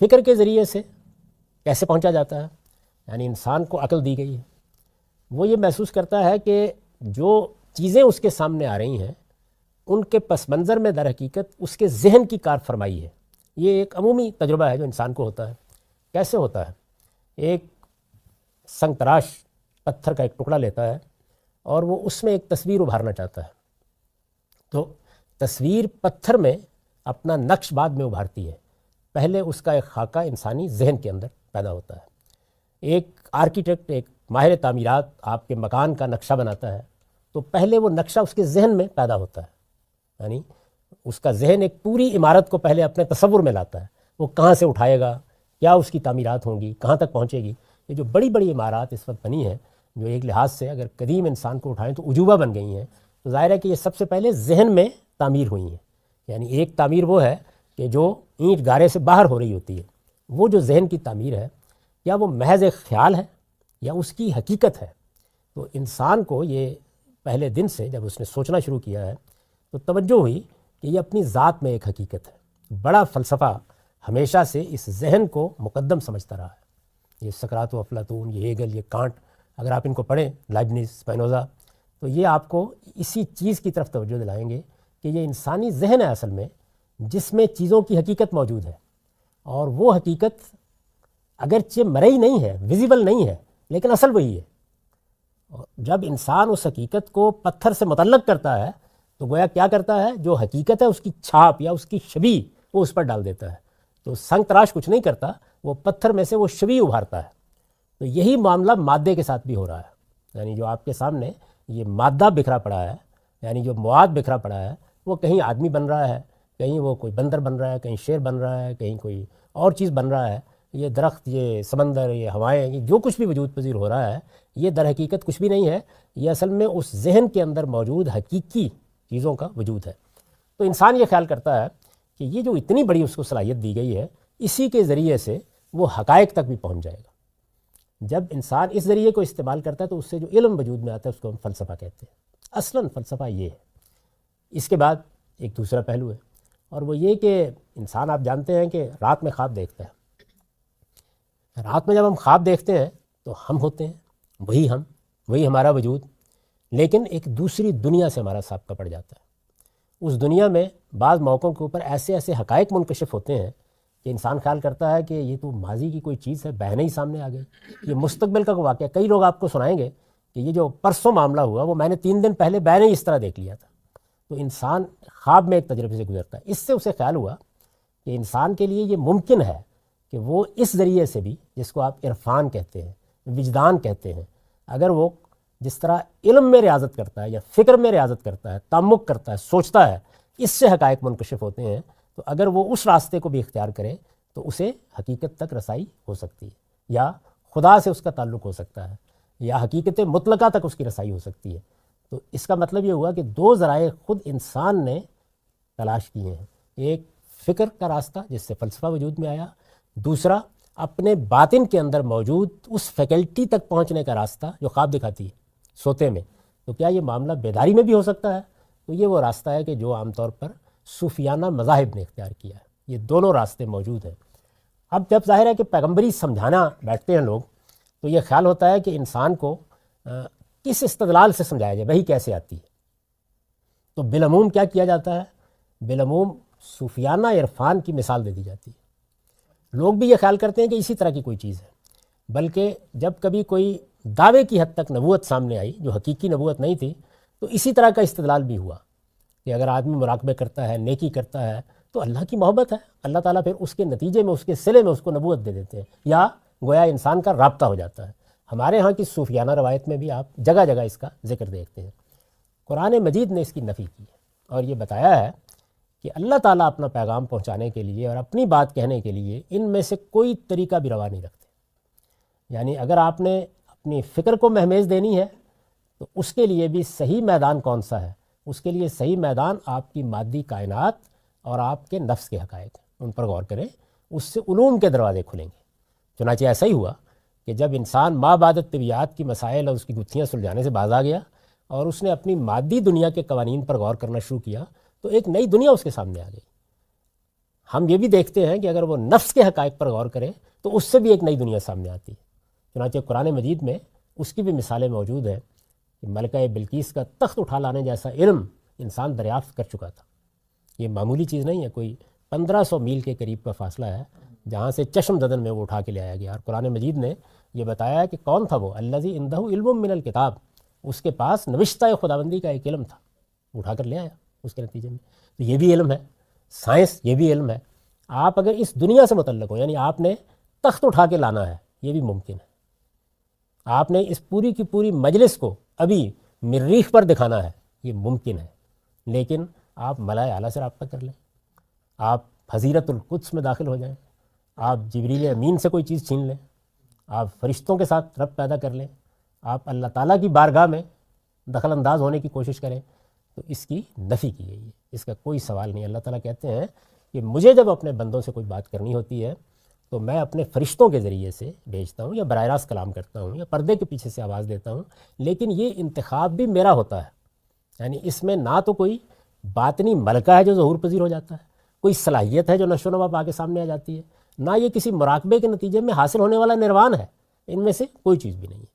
فکر کے ذریعے سے کیسے پہنچا جاتا ہے؟ یعنی انسان کو عقل دی گئی ہے، وہ یہ محسوس کرتا ہے کہ جو چیزیں اس کے سامنے آ رہی ہیں ان کے پس منظر میں در حقیقت اس کے ذہن کی کار فرمائی ہے. یہ ایک عمومی تجربہ ہے جو انسان کو ہوتا ہے. کیسے ہوتا ہے؟ ایک سنگ تراش پتھر کا ایک ٹکڑا لیتا ہے اور وہ اس میں ایک تصویر ابھارنا چاہتا ہے. تو تصویر پتھر میں اپنا نقش بعد میں ابھارتی ہے. پہلے اس کا ایک خاکہ انسانی ذہن کے اندر پیدا ہوتا ہے. ایک آرکیٹیکٹ، ایک ماہر تعمیرات آپ کے مکان کا نقشہ بناتا ہے تو پہلے وہ نقشہ اس کے ذہن میں پیدا ہوتا ہے. یعنی اس کا ذہن ایک پوری عمارت کو پہلے اپنے تصور میں لاتا ہے. وہ کہاں سے اٹھائے گا، کیا اس کی تعمیرات ہوں گی، کہاں تک پہنچے گی. یہ جو بڑی بڑی عمارات اس وقت بنی ہیں جو ایک لحاظ سے اگر قدیم انسان کو اٹھائیں تو عجوبہ بن گئی ہیں، تو ظاہر ہے کہ یہ سب سے پہلے ذہن میں تعمیر ہوئی ہیں. یعنی ایک تعمیر وہ ہے کہ جو اینٹ گارے سے باہر ہو رہی ہوتی ہے. وہ جو ذہن کی تعمیر ہے یا وہ محض ایک خیال ہے یا اس کی حقیقت ہے. تو انسان کو یہ پہلے دن سے جب اس نے سوچنا شروع کیا ہے تو توجہ ہوئی کہ یہ اپنی ذات میں ایک حقیقت ہے. بڑا فلسفہ ہمیشہ سے اس ذہن کو مقدم سمجھتا رہا ہے. یہ سقراط و افلاطون، یہ ہیگل، یہ کانٹ، اگر آپ ان کو پڑھیں، لائبنز، اسپینوزا، تو یہ آپ کو اسی چیز کی طرف توجہ دلائیں گے کہ یہ انسانی ذہن ہے اصل میں جس میں چیزوں کی حقیقت موجود ہے. اور وہ حقیقت اگرچہ مرئی نہیں ہے، ویزیبل نہیں ہے، لیکن اصل وہی ہے. اور جب انسان اس حقیقت کو پتھر سے متعلق کرتا ہے تو گویا کیا کرتا ہے، جو حقیقت ہے اس کی چھاپ یا اس کی شبیہ وہ اس پر ڈال دیتا ہے. تو سنگ تراش کچھ نہیں کرتا، وہ پتھر میں سے وہ شبیہ ابھارتا ہے. تو یہی معاملہ مادے کے ساتھ بھی ہو رہا ہے. یعنی جو آپ کے سامنے یہ مادہ بکھرا پڑا ہے، یعنی جو مواد بکھرا پڑا ہے، وہ کہیں آدمی بن رہا ہے، کہیں وہ کوئی بندر بن رہا ہے، کہیں شیر بن رہا ہے، کہیں کوئی اور چیز بن رہا ہے. یہ درخت، یہ سمندر، یہ ہوائیں، یہ جو کچھ بھی وجود پذیر ہو رہا ہے، یہ در حقیقت کچھ بھی نہیں ہے. یہ اصل میں اس ذہن کے اندر موجود حقیقی چیزوں کا وجود ہے. تو انسان یہ خیال کرتا ہے کہ یہ جو اتنی بڑی اس کو صلاحیت دی گئی ہے، اسی کے ذریعے سے وہ حقائق تک بھی پہنچ جائے گا. جب انسان اس ذریعے کو استعمال کرتا ہے تو اس سے جو علم وجود میں آتا ہے اس کو ہم فلسفہ کہتے ہیں. اصلاً فلسفہ یہ ہے. اس کے بعد ایک دوسرا پہلو ہے، اور وہ یہ کہ انسان آپ جانتے ہیں کہ رات میں خواب دیکھتا ہے. رات میں جب ہم خواب دیکھتے ہیں تو ہم ہوتے ہیں، وہی ہمارا وجود، لیکن ایک دوسری دنیا سے ہمارا سابقہ پڑ جاتا ہے۔ اس دنیا میں بعض موقعوں کے اوپر ایسے حقائق منکشف ہوتے ہیں کہ انسان خیال کرتا ہے کہ یہ تو ماضی کی کوئی چیز ہے، بہنے ہی سامنے آ گئی، یہ مستقبل کا کوئی واقعہ۔ کئی لوگ آپ کو سنائیں گے کہ یہ جو پرسوں معاملہ ہوا وہ میں نے 3 دن پہلے بہنے ہی اس طرح دیکھ لیا تھا۔ تو انسان خواب میں ایک تجربے سے گزرتا ہے۔ اس سے اسے خیال ہوا کہ انسان کے لیے یہ ممکن ہے کہ وہ اس ذریعے سے بھی، جس کو آپ عرفان کہتے ہیں، وجدان کہتے ہیں، اگر وہ جس طرح علم میں ریاضت کرتا ہے یا فکر میں ریاضت کرتا ہے، تعمق کرتا ہے، سوچتا ہے، اس سے حقائق منکشف ہوتے ہیں، تو اگر وہ اس راستے کو بھی اختیار کرے تو اسے حقیقت تک رسائی ہو سکتی ہے، یا خدا سے اس کا تعلق ہو سکتا ہے، یا حقیقت مطلقہ تک اس کی رسائی ہو سکتی ہے۔ تو اس کا مطلب یہ ہوا کہ 2 ذرائع خود انسان نے تلاش کیے ہیں، ایک فکر کا راستہ جس سے فلسفہ وجود میں آیا، دوسرا اپنے باطن کے اندر موجود اس فیکلٹی تک پہنچنے کا راستہ جو خواب دکھاتی ہے سوتے میں۔ تو کیا یہ معاملہ بیداری میں بھی ہو سکتا ہے؟ تو یہ وہ راستہ ہے کہ جو عام طور پر صوفیانہ مذاہب نے اختیار کیا ہے۔ یہ دونوں راستے موجود ہیں۔ اب جب ظاہر ہے کہ پیغمبری سمجھانا بیٹھتے ہیں لوگ تو یہ خیال ہوتا ہے کہ انسان کو کس استدلال سے سمجھایا جائے، وہی کیسے آتی ہے۔ تو بالعموم کیا کیا جاتا ہے؟ بالعموم صوفیانہ عرفان کی مثال دے دی جاتی ہے۔ لوگ بھی یہ خیال کرتے ہیں کہ اسی طرح کی کوئی چیز ہے، بلکہ جب کبھی کوئی دعوے کی حد تک نبوت سامنے آئی جو حقیقی نبوت نہیں تھی، تو اسی طرح کا استدلال بھی ہوا کہ اگر آدمی مراقبے کرتا ہے، نیکی کرتا ہے، تو اللہ کی محبت ہے، اللہ تعالیٰ پھر اس کے نتیجے میں، اس کے صلے میں اس کو نبوت دے دیتے ہیں، یا گویا انسان کا رابطہ ہو جاتا ہے۔ ہمارے ہاں کی صوفیانہ روایت میں بھی آپ جگہ جگہ اس کا ذکر دیکھتے ہیں۔ قرآن مجید نے اس کی نفی کی ہے اور یہ بتایا ہے کہ اللہ تعالیٰ اپنا پیغام پہنچانے کے لیے اور اپنی بات کہنے کے لیے ان میں سے کوئی طریقہ بھی روا نہیں رکھتے۔ یعنی اگر آپ نے اپنی فکر کو مہمیز دینی ہے تو اس کے لیے بھی صحیح میدان کون سا ہے؟ اس کے لیے صحیح میدان آپ کی مادی کائنات اور آپ کے نفس کے حقائق ہیں، ان پر غور کریں، اس سے علوم کے دروازے کھلیں گے۔ چنانچہ ایسا ہی ہوا کہ جب انسان ماں بعد طبیعت کی مسائل اور اس کی گتھیاں سلجھانے سے باز آ گیا اور اس نے اپنی مادی دنیا کے قوانین پر غور کرنا شروع کیا تو ایک نئی دنیا اس کے سامنے آ گئی۔ ہم یہ بھی دیکھتے ہیں کہ اگر وہ نفس کے حقائق پر غور کرے تو اس سے بھی ایک نئی دنیا سامنے آتی ہے۔ چنانچہ قرآن مجید میں اس کی بھی مثالیں موجود ہیں کہ ملکہ بلقیس کا تخت اٹھا لانے جیسا علم انسان دریافت کر چکا تھا۔ یہ معمولی چیز نہیں ہے، کوئی 1500 میل کے قریب کا فاصلہ ہے جہاں سے چشم زدن میں وہ اٹھا کے لے آیا گیا۔ اور قرآن مجید نے یہ بتایا کہ کون تھا وہ، الذی عندہ علم من الکتاب، اس کے پاس نوشتہ خداوندی کا ایک علم تھا، اٹھا کر لے آیا اس کے نتیجے میں۔ تو یہ بھی علم ہے، سائنس یہ بھی علم ہے۔ آپ اگر اس دنیا سے متعلق ہو، یعنی آپ نے تخت اٹھا کے لانا ہے، یہ بھی ممکن ہے۔ آپ نے اس پوری کی پوری مجلس کو ابھی مریخ پر دکھانا ہے، یہ ممکن ہے، لیکن آپ ملائے اعلیٰ سے رابطہ کر لیں، آپ حضیرت القدس میں داخل ہو جائیں، آپ جبریل امین سے کوئی چیز چھین لیں، آپ فرشتوں کے ساتھ ربط پیدا کر لیں، آپ اللہ تعالیٰ کی بارگاہ میں دخل انداز ہونے کی کوشش کریں، تو اس کی نفی کی گئی ہے، اس کا کوئی سوال نہیں۔ اللہ تعالیٰ کہتے ہیں کہ مجھے جب اپنے بندوں سے کوئی بات کرنی ہوتی ہے تو میں اپنے فرشتوں کے ذریعے سے بھیجتا ہوں، یا براہ راست کلام کرتا ہوں، یا پردے کے پیچھے سے آواز دیتا ہوں، لیکن یہ انتخاب بھی میرا ہوتا ہے۔ یعنی اس میں نہ تو کوئی باطنی ملکہ ہے جو ظہور پذیر ہو جاتا ہے، کوئی صلاحیت ہے جو نشو و نما پا کے سامنے آ جاتی ہے، نہ یہ کسی مراقبے کے نتیجے میں حاصل ہونے والا نروان ہے، ان میں سے کوئی چیز بھی نہیں ہے۔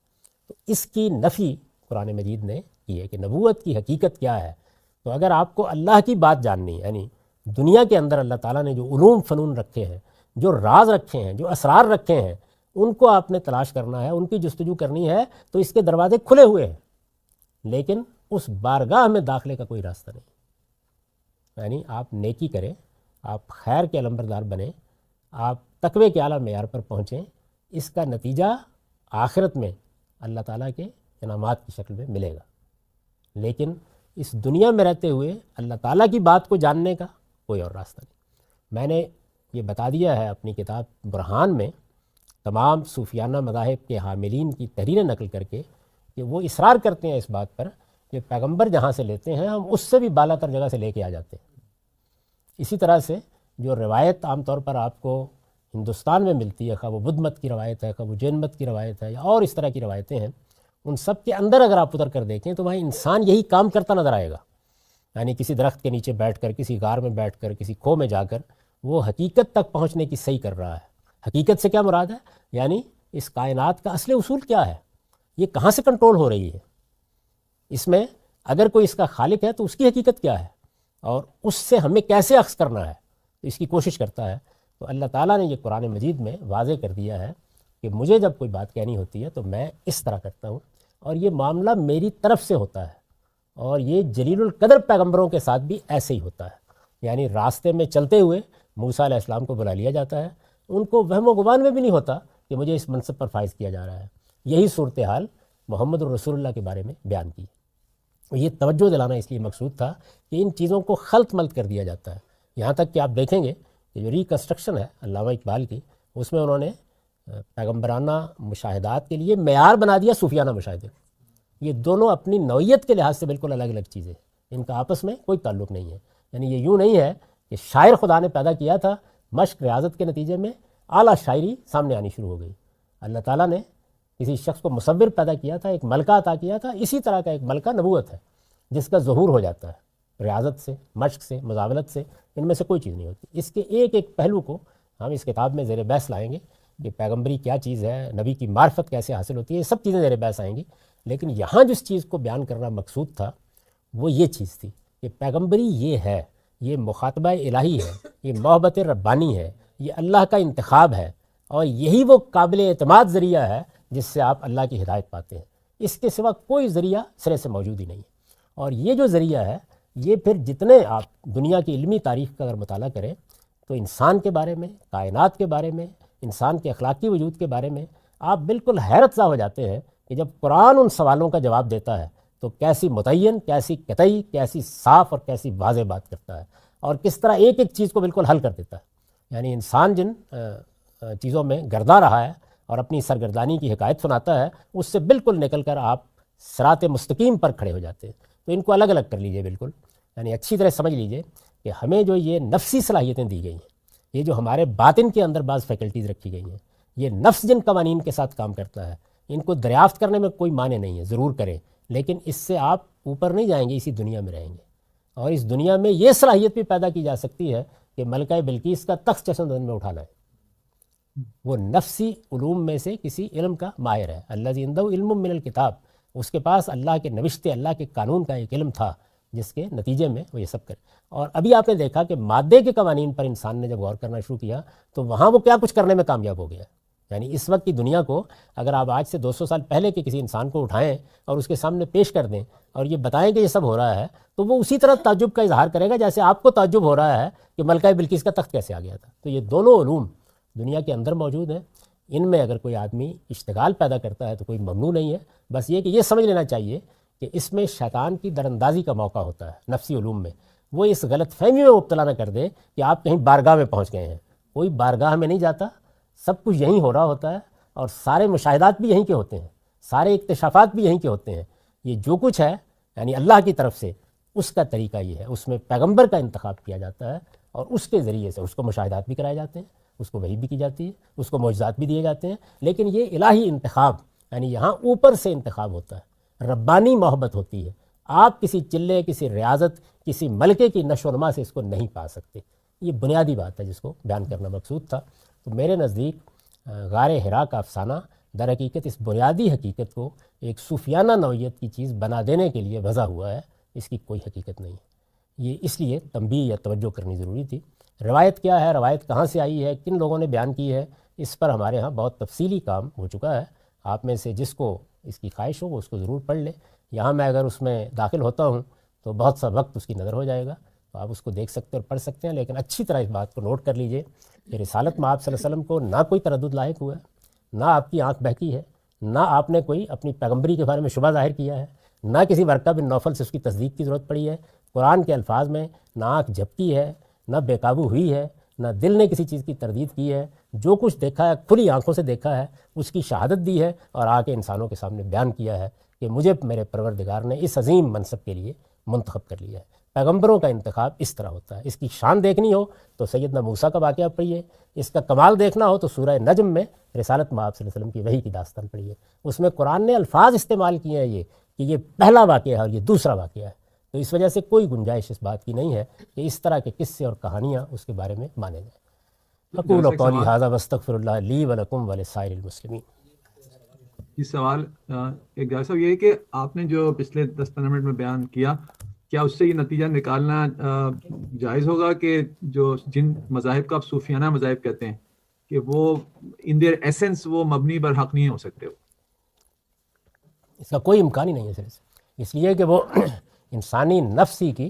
تو اس کی نفی قرآن مجید نے کی ہے کہ نبوت کی حقیقت کیا ہے۔ تو اگر آپ کو اللہ کی بات جاننی ہے، یعنی دنیا کے اندر اللہ تعالیٰ نے جو علوم فنون رکھے ہیں، جو راز رکھے ہیں، جو اسرار رکھے ہیں، ان کو آپ نے تلاش کرنا ہے، ان کی جستجو کرنی ہے، تو اس کے دروازے کھلے ہوئے ہیں، لیکن اس بارگاہ میں داخلے کا کوئی راستہ نہیں۔ یعنی آپ نیکی کریں، آپ خیر کے علمبردار بنیں، آپ تقوی کے اعلیٰ معیار پر پہنچیں، اس کا نتیجہ آخرت میں اللہ تعالیٰ کے انعامات کی شکل میں ملے گا۔ لیکن اس دنیا میں رہتے ہوئے اللہ تعالیٰ کی بات کو جاننے کا کوئی اور راستہ نہیں۔ میں نے یہ بتا دیا ہے اپنی کتاب برہان میں تمام صوفیانہ مذاہب کے حاملین کی تحریریں نقل کر کے کہ وہ اصرار کرتے ہیں اس بات پر کہ پیغمبر جہاں سے لیتے ہیں ہم اس سے بھی بالا تر جگہ سے لے کے آ جاتے ہیں۔ اسی طرح سے جو روایت عام طور پر آپ کو ہندوستان میں ملتی ہے، خواہ وہ بدھ مت کی روایت ہے، خواہ وہ جین مت کی روایت ہے، یا اور اس طرح کی روایتیں ہیں، ان سب کے اندر اگر آپ اتر کر دیکھیں تو وہاں انسان یہی کام کرتا نظر آئے گا۔ یعنی کسی درخت کے نیچے بیٹھ کر، کسی غار میں بیٹھ کر، کسی کھو میں جا کر وہ حقیقت تک پہنچنے کی صحیح کر رہا ہے، حقیقت سے کیا مراد ہے؟ یعنی اس کائنات کا اصل اصول کیا ہے، یہ کہاں سے کنٹرول ہو رہی ہے، اس میں اگر کوئی اس کا خالق ہے تو اس کی حقیقت کیا ہے اور اس سے ہمیں کیسے اخذ کرنا ہے، تو اس کی کوشش کرتا ہے۔ تو اللہ تعالیٰ نے یہ قرآن مجید میں واضح کر دیا ہے کہ مجھے جب کوئی بات کہنی ہوتی ہے تو میں اس طرح کرتا ہوں، اور یہ معاملہ میری طرف سے ہوتا ہے، اور یہ جلیل القدر پیغمبروں کے ساتھ بھی ایسے ہی ہوتا ہے۔ یعنی راستے میں چلتے ہوئے موسیٰ علیہ السلام کو بلا لیا جاتا ہے، ان کو وہم و گمان میں بھی نہیں ہوتا کہ مجھے اس منصب پر فائز کیا جا رہا ہے۔ یہی صورتحال محمد الرسول اللہ کے بارے میں بیان کی۔ یہ توجہ دلانا اس لیے مقصود تھا کہ ان چیزوں کو خلط ملط کر دیا جاتا ہے، یہاں تک کہ آپ دیکھیں گے کہ جو ریکنسٹرکشن ہے علامہ اقبال کی، اس میں انہوں نے پیغمبرانہ مشاہدات کے لیے معیار بنا دیا صوفیانہ مشاہدے۔ یہ دونوں اپنی نوعیت کے لحاظ سے بالکل الگ الگ چیزیں، ان کا آپس میں کوئی تعلق نہیں ہے۔ یعنی یہ یوں نہیں ہے کہ شاعر خدا نے پیدا کیا تھا، مشق ریاضت کے نتیجے میں اعلیٰ شاعری سامنے آنی شروع ہو گئی۔ اللہ تعالیٰ نے کسی شخص کو مصور پیدا کیا تھا، ایک ملکہ عطا کیا تھا، اسی طرح کا ایک ملکہ نبوت ہے جس کا ظہور ہو جاتا ہے ریاضت سے، مشق سے، مزاولت سے، ان میں سے کوئی چیز نہیں ہوتی۔ اس کے ایک ایک پہلو کو ہم اس کتاب میں زیر بحث لائیں گے کہ پیغمبری کیا چیز ہے، نبی کی معرفت کیسے حاصل ہوتی ہے، یہ سب چیزیں زیر بحث آئیں گی۔ لیکن یہاں جس چیز کو بیان کرنا مقصود تھا وہ یہ چیز تھی کہ پیغمبری یہ ہے، یہ مخاطبہ الہی ہے، یہ محبت ربانی ہے، یہ اللہ کا انتخاب ہے، اور یہی وہ قابل اعتماد ذریعہ ہے جس سے آپ اللہ کی ہدایت پاتے ہیں۔ اس کے سوا کوئی ذریعہ سرے سے موجود ہی نہیں ہے۔ اور یہ جو ذریعہ ہے یہ پھر جتنے آپ دنیا کی علمی تاریخ کا اگر مطالعہ کریں تو انسان کے بارے میں، کائنات کے بارے میں، انسان کے اخلاقی وجود کے بارے میں آپ بالکل حیرت زدہ ہو جاتے ہیں کہ جب قرآن ان سوالوں کا جواب دیتا ہے تو کیسی متعین، کیسی قطعی، کیسی صاف اور کیسی واضح بات کرتا ہے، اور کس طرح ایک ایک چیز کو بالکل حل کر دیتا ہے۔ یعنی انسان جن چیزوں میں گرداں رہا ہے اور اپنی سرگردانی کی حکایت سناتا ہے، اس سے بالکل نکل کر آپ صراط مستقیم پر کھڑے ہو جاتے ہیں۔ تو ان کو الگ الگ کر لیجئے بالکل، یعنی اچھی طرح سمجھ لیجئے کہ ہمیں جو یہ نفسی صلاحیتیں دی گئی ہیں، یہ جو ہمارے باطن کے اندر بعض فیکلٹیز رکھی گئی ہیں، یہ نفس جن قوانین کے ساتھ کام کرتا ہے، ان کو دریافت کرنے میں کوئی معنی نہیں ہے، ضرور کریں، لیکن اس سے آپ اوپر نہیں جائیں گے، اسی دنیا میں رہیں گے۔ اور اس دنیا میں یہ صلاحیت بھی پیدا کی جا سکتی ہے کہ ملکہ بلقیس کا تخت چشم میں اٹھانا ہے۔ وہ نفسی علوم میں سے کسی علم کا ماہر ہے، الذی عنده علم من الکتاب، اس کے پاس اللہ کے نوشتے، اللہ کے قانون کا ایک علم تھا جس کے نتیجے میں وہ یہ سب کرے۔ اور ابھی آپ نے دیکھا کہ مادے کے قوانین پر انسان نے جب غور کرنا شروع کیا تو وہاں وہ کیا کچھ کرنے میں کامیاب ہو گیا۔ یعنی اس وقت کی دنیا کو اگر آپ آج سے 200 سال پہلے کے کسی انسان کو اٹھائیں اور اس کے سامنے پیش کر دیں اور یہ بتائیں کہ یہ سب ہو رہا ہے، تو وہ اسی طرح تعجب کا اظہار کرے گا جیسے آپ کو تعجب ہو رہا ہے کہ ملکہ بلقیس کا تخت کیسے آ گیا تھا۔ تو یہ دونوں علوم دنیا کے اندر موجود ہیں، ان میں اگر کوئی آدمی اشتغال پیدا کرتا ہے تو کوئی ممنوع نہیں ہے، بس یہ کہ یہ سمجھ لینا چاہیے کہ اس میں شیطان کی دراندازی کا موقع ہوتا ہے۔ نفسی علوم میں وہ اس غلط فہمی میں مبتلا نہ کر دے کہ آپ کہیں بارگاہ میں پہنچ گئے ہیں۔ کوئی بارگاہ میں نہیں جاتا، سب کچھ یہیں ہو رہا ہوتا ہے، اور سارے مشاہدات بھی یہیں کے ہوتے ہیں، سارے اکتشافات بھی یہیں کے ہوتے ہیں۔ یہ جو کچھ ہے یعنی اللہ کی طرف سے، اس کا طریقہ یہ ہے، اس میں پیغمبر کا انتخاب کیا جاتا ہے اور اس کے ذریعے سے اس کو مشاہدات بھی کرائے جاتے ہیں، اس کو وحی بھی کی جاتی ہے، اس کو معجزات بھی دیے جاتے ہیں۔ لیکن یہ الہی انتخاب، یعنی یہاں اوپر سے انتخاب ہوتا ہے، ربانی محبت ہوتی ہے۔ آپ کسی چلے، کسی ریاضت، کسی ملکے کی نشو و نما سے اس کو نہیں پا سکتے۔ یہ بنیادی بات ہے جس کو بیان کرنا مقصود تھا۔ تو میرے نزدیک غار حرا کا افسانہ در حقیقت اس بنیادی حقیقت کو ایک صوفیانہ نوعیت کی چیز بنا دینے کے لیے وضع ہوا ہے، اس کی کوئی حقیقت نہیں ہے۔ یہ اس لیے تنبیہ یا توجہ کرنی ضروری تھی۔ روایت کیا ہے، روایت کہاں سے آئی ہے، کن لوگوں نے بیان کی ہے، اس پر ہمارے ہاں بہت تفصیلی کام ہو چکا ہے۔ آپ میں سے جس کو اس کی خواہش ہو وہ اس کو ضرور پڑھ لے۔ یہاں میں اگر اس میں داخل ہوتا ہوں تو بہت سا وقت اس کی نظر ہو جائے گا، تو آپ اس کو دیکھ سکتے اور پڑھ سکتے ہیں، لیکن اچھی طرح اس بات کو نوٹ کر لیجئے کہ رسالت میں آپ صلی اللہ علیہ وسلم کو نہ کوئی تردد لاحق ہوا ہے، نہ آپ کی آنکھ بہکی ہے، نہ آپ نے کوئی اپنی پیغمبری کے بارے میں شبہ ظاہر کیا ہے، نہ کسی ورقہ بن نوفل سے اس کی تصدیق کی ضرورت پڑی ہے۔ قرآن کے الفاظ میں نہ آنکھ جھپکی ہے، نہ بے قابو ہوئی ہے، نہ دل نے کسی چیز کی تردید کی ہے۔ جو کچھ دیکھا ہے کھلی آنکھوں سے دیکھا ہے، اس کی شہادت دی ہے اور آ کے انسانوں کے سامنے بیان کیا ہے کہ مجھے میرے پروردگار نے اس عظیم منصب کے لیے منتخب کر لیا ہے۔ پیغمبروں کا انتخاب اس طرح ہوتا ہے۔ اس کی شان دیکھنی ہو تو سیدنا موسیٰ کا واقعہ پڑھیے، اس کا کمال دیکھنا ہو تو سورہ نجم میں رسالت میں آپ صلی اللہ علیہ وسلم کی وحی کی داستان پڑھیے۔ اس میں قرآن نے الفاظ استعمال کیے ہیں یہ کہ یہ پہلا واقعہ ہے اور یہ دوسرا واقعہ ہے، تو اس وجہ سے کوئی گنجائش اس بات کی نہیں ہے کہ اس طرح کے قصے اور کہانیاں اس کے بارے میں مانے جائیں۔ اقول قولی ھذا واستغفر اللہ لی ولکم ولسائر المسلمین۔ یہ سوال ایک جیسا یہ ہے کہ آپ نے جو پچھلے 10-15 منٹ میں بیان کیا، کیا اس سے یہ نتیجہ نکالنا جائز ہوگا کہ جو جن مذاہب کو آپ صوفیانہ مذاہب کہتے ہیں کہ وہ ان دیئر ایسنس وہ مبنی بر حق نہیں ہو سکتے؟ اس کا کوئی امکان ہی نہیں ہے سر سے، اس لیے کہ وہ انسانی نفسی کی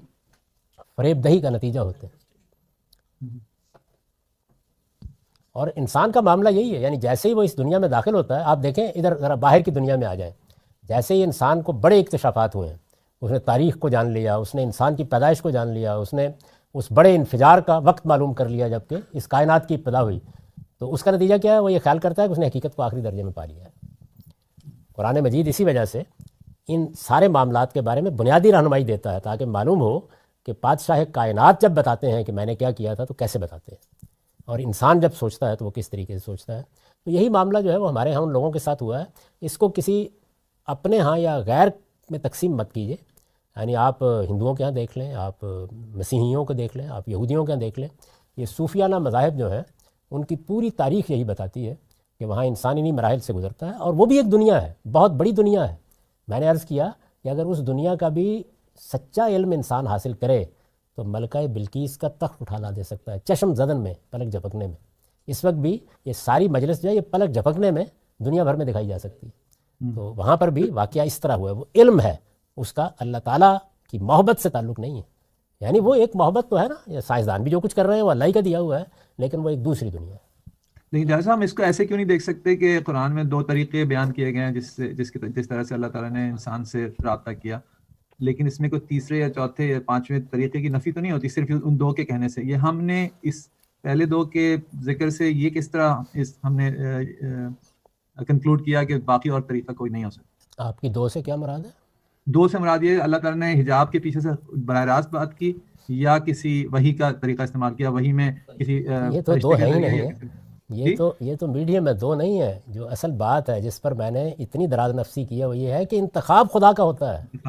فریب دہی کا نتیجہ ہوتے ہیں۔ اور انسان کا معاملہ یہی ہے، یعنی جیسے ہی وہ اس دنیا میں داخل ہوتا ہے، آپ دیکھیں ادھر ذرا باہر کی دنیا میں آ جائیں، جیسے ہی انسان کو بڑے اکتشافات ہوئے ہیں، اس نے تاریخ کو جان لیا، اس نے انسان کی پیدائش کو جان لیا، اس نے اس بڑے انفجار کا وقت معلوم کر لیا جبکہ اس کائنات کی ابتدا ہوئی، تو اس کا نتیجہ کیا ہے؟ وہ یہ خیال کرتا ہے کہ اس نے حقیقت کو آخری درجے میں پا لیا ہے۔ قرآن مجید اسی وجہ سے ان سارے معاملات کے بارے میں بنیادی رہنمائی دیتا ہے تاکہ معلوم ہو کہ بادشاہ کائنات جب بتاتے ہیں کہ میں نے کیا کیا تھا تو کیسے بتاتے ہیں، اور انسان جب سوچتا ہے تو وہ کس طریقے سے سوچتا ہے۔ تو یہی معاملہ جو ہے وہ ہمارے ہاں ان لوگوں کے ساتھ ہوا ہے۔ اس کو کسی اپنے ہاں یا غیر میں تقسیم مت کیجیے، یعنی آپ ہندوؤں کے ہاں دیکھ لیں، آپ مسیحیوں کو دیکھ لیں، آپ یہودیوں کے ہاں دیکھ لیں، یہ صوفیانہ مذاہب جو ہیں ان کی پوری تاریخ یہی بتاتی ہے کہ وہاں انسان انہی مراحل سے گزرتا ہے، اور وہ بھی ایک دنیا ہے، بہت بڑی دنیا ہے۔ میں نے عرض کیا کہ اگر اس دنیا کا بھی سچا علم انسان حاصل کرے تو ملکہ بلقیس کا تخت اٹھا لا دے سکتا ہے چشم زدن میں، پلک جھپکنے میں۔ اس وقت بھی یہ ساری مجلس جو ہے یہ پلک جھپکنے میں دنیا بھر میں دکھائی جا سکتی ہے۔ تو وہاں پر بھی واقعہ اس طرح ہوا ہے، وہ علم ہے، اس کا اللہ تعالیٰ کی محبت سے تعلق نہیں ہے۔ یعنی وہ ایک محبت تو ہے نا، یہ سائنسدان بھی جو کچھ کر رہے ہیں وہ اللہ ہی کا دیا ہوا ہے، لیکن وہ ایک دوسری دنیا ہے۔ لیکن جیسا ہم اس کو ایسے کیوں نہیں دیکھ سکتے کہ قرآن میں 2 طریقے بیان کیے گئے ہیں جس طرح سے اللہ تعالیٰ نے انسان سے رابطہ کیا، لیکن اس میں کوئی تیسرے یا چوتھے یا 5ویں طریقے کی نفی تو نہیں ہوتی صرف ان 2 کے کہنے سے۔ یہ ہم نے اس پہلے 2 کے ذکر سے یہ کس طرح ہم نے کنکلوڈ کیا کہ باقی اور طریقہ کوئی نہیں ہو سکتا؟ آپ کی 2 سے کیا مراد ہے؟ 2 سے مراد یہ اللہ تعالیٰ نے حجاب کے پیچھے سے براہ راست بات کی یا کسی وحی کا طریقہ استعمال کیا، وحی میں کسی یہ تو 2 ہے ہی نہیں ہے، یہ تو میڈیم میں 2 نہیں ہے۔ جو اصل بات ہے جس پر میں نے اتنی دراز نفسی کی ہے وہ یہ ہے کہ انتخاب خدا کا ہوتا ہے،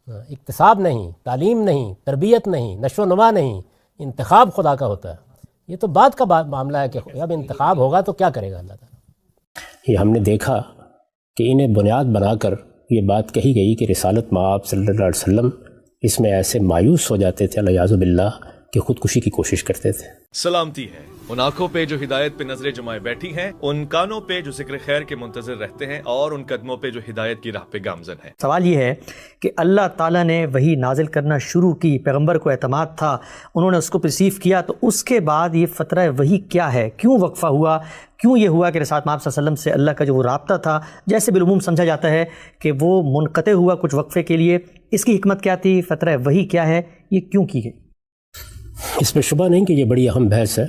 اکتساب نہیں، تعلیم نہیں، تربیت نہیں، نشو و نما نہیں، انتخاب خدا کا ہوتا ہے۔ یہ تو بات کا معاملہ ہے کہ اب انتخاب ہوگا تو کیا کرے گا اللہ تعالیٰ۔ یہ ہم نے دیکھا کہ انہیں بنیاد بنا کر یہ بات کہی گئی کہ رسالت مآب صلی اللہ علیہ وسلم اس میں ایسے مایوس ہو جاتے تھے الیاذ باللہ کہ خودکشی کی کوشش کرتے تھے۔ سلامتی ہے ان آنکھوں پہ جو ہدایت پہ نظریں جمائے بیٹھی ہیں، ان کانوں پہ جو ذکر خیر کے منتظر رہتے ہیں، اور ان قدموں پہ جو ہدایت کی راہ پہ گامزن ہیں۔ سوال یہ ہے کہ اللہ تعالیٰ نے وہی نازل کرنا شروع کی، پیغمبر کو اعتماد تھا، انہوں نے اس کو پرسیو کیا، تو اس کے بعد یہ فترہ وہی کیا ہے؟ کیوں وقفہ ہوا؟ کیوں یہ ہوا کہ رسالت مآب صلی اللہ علیہ وسلم سے اللہ کا جو وہ رابطہ تھا جیسے بالعموم سمجھا جاتا ہے کہ وہ منقطع ہوا کچھ وقفے کے لیے؟ اس کی حکمت کیا تھی؟ فترہ وہی کیا ہے؟ یہ کیوں کی گئی؟ اس میں شبہ نہیں کہ یہ بڑی اہم بحث ہے۔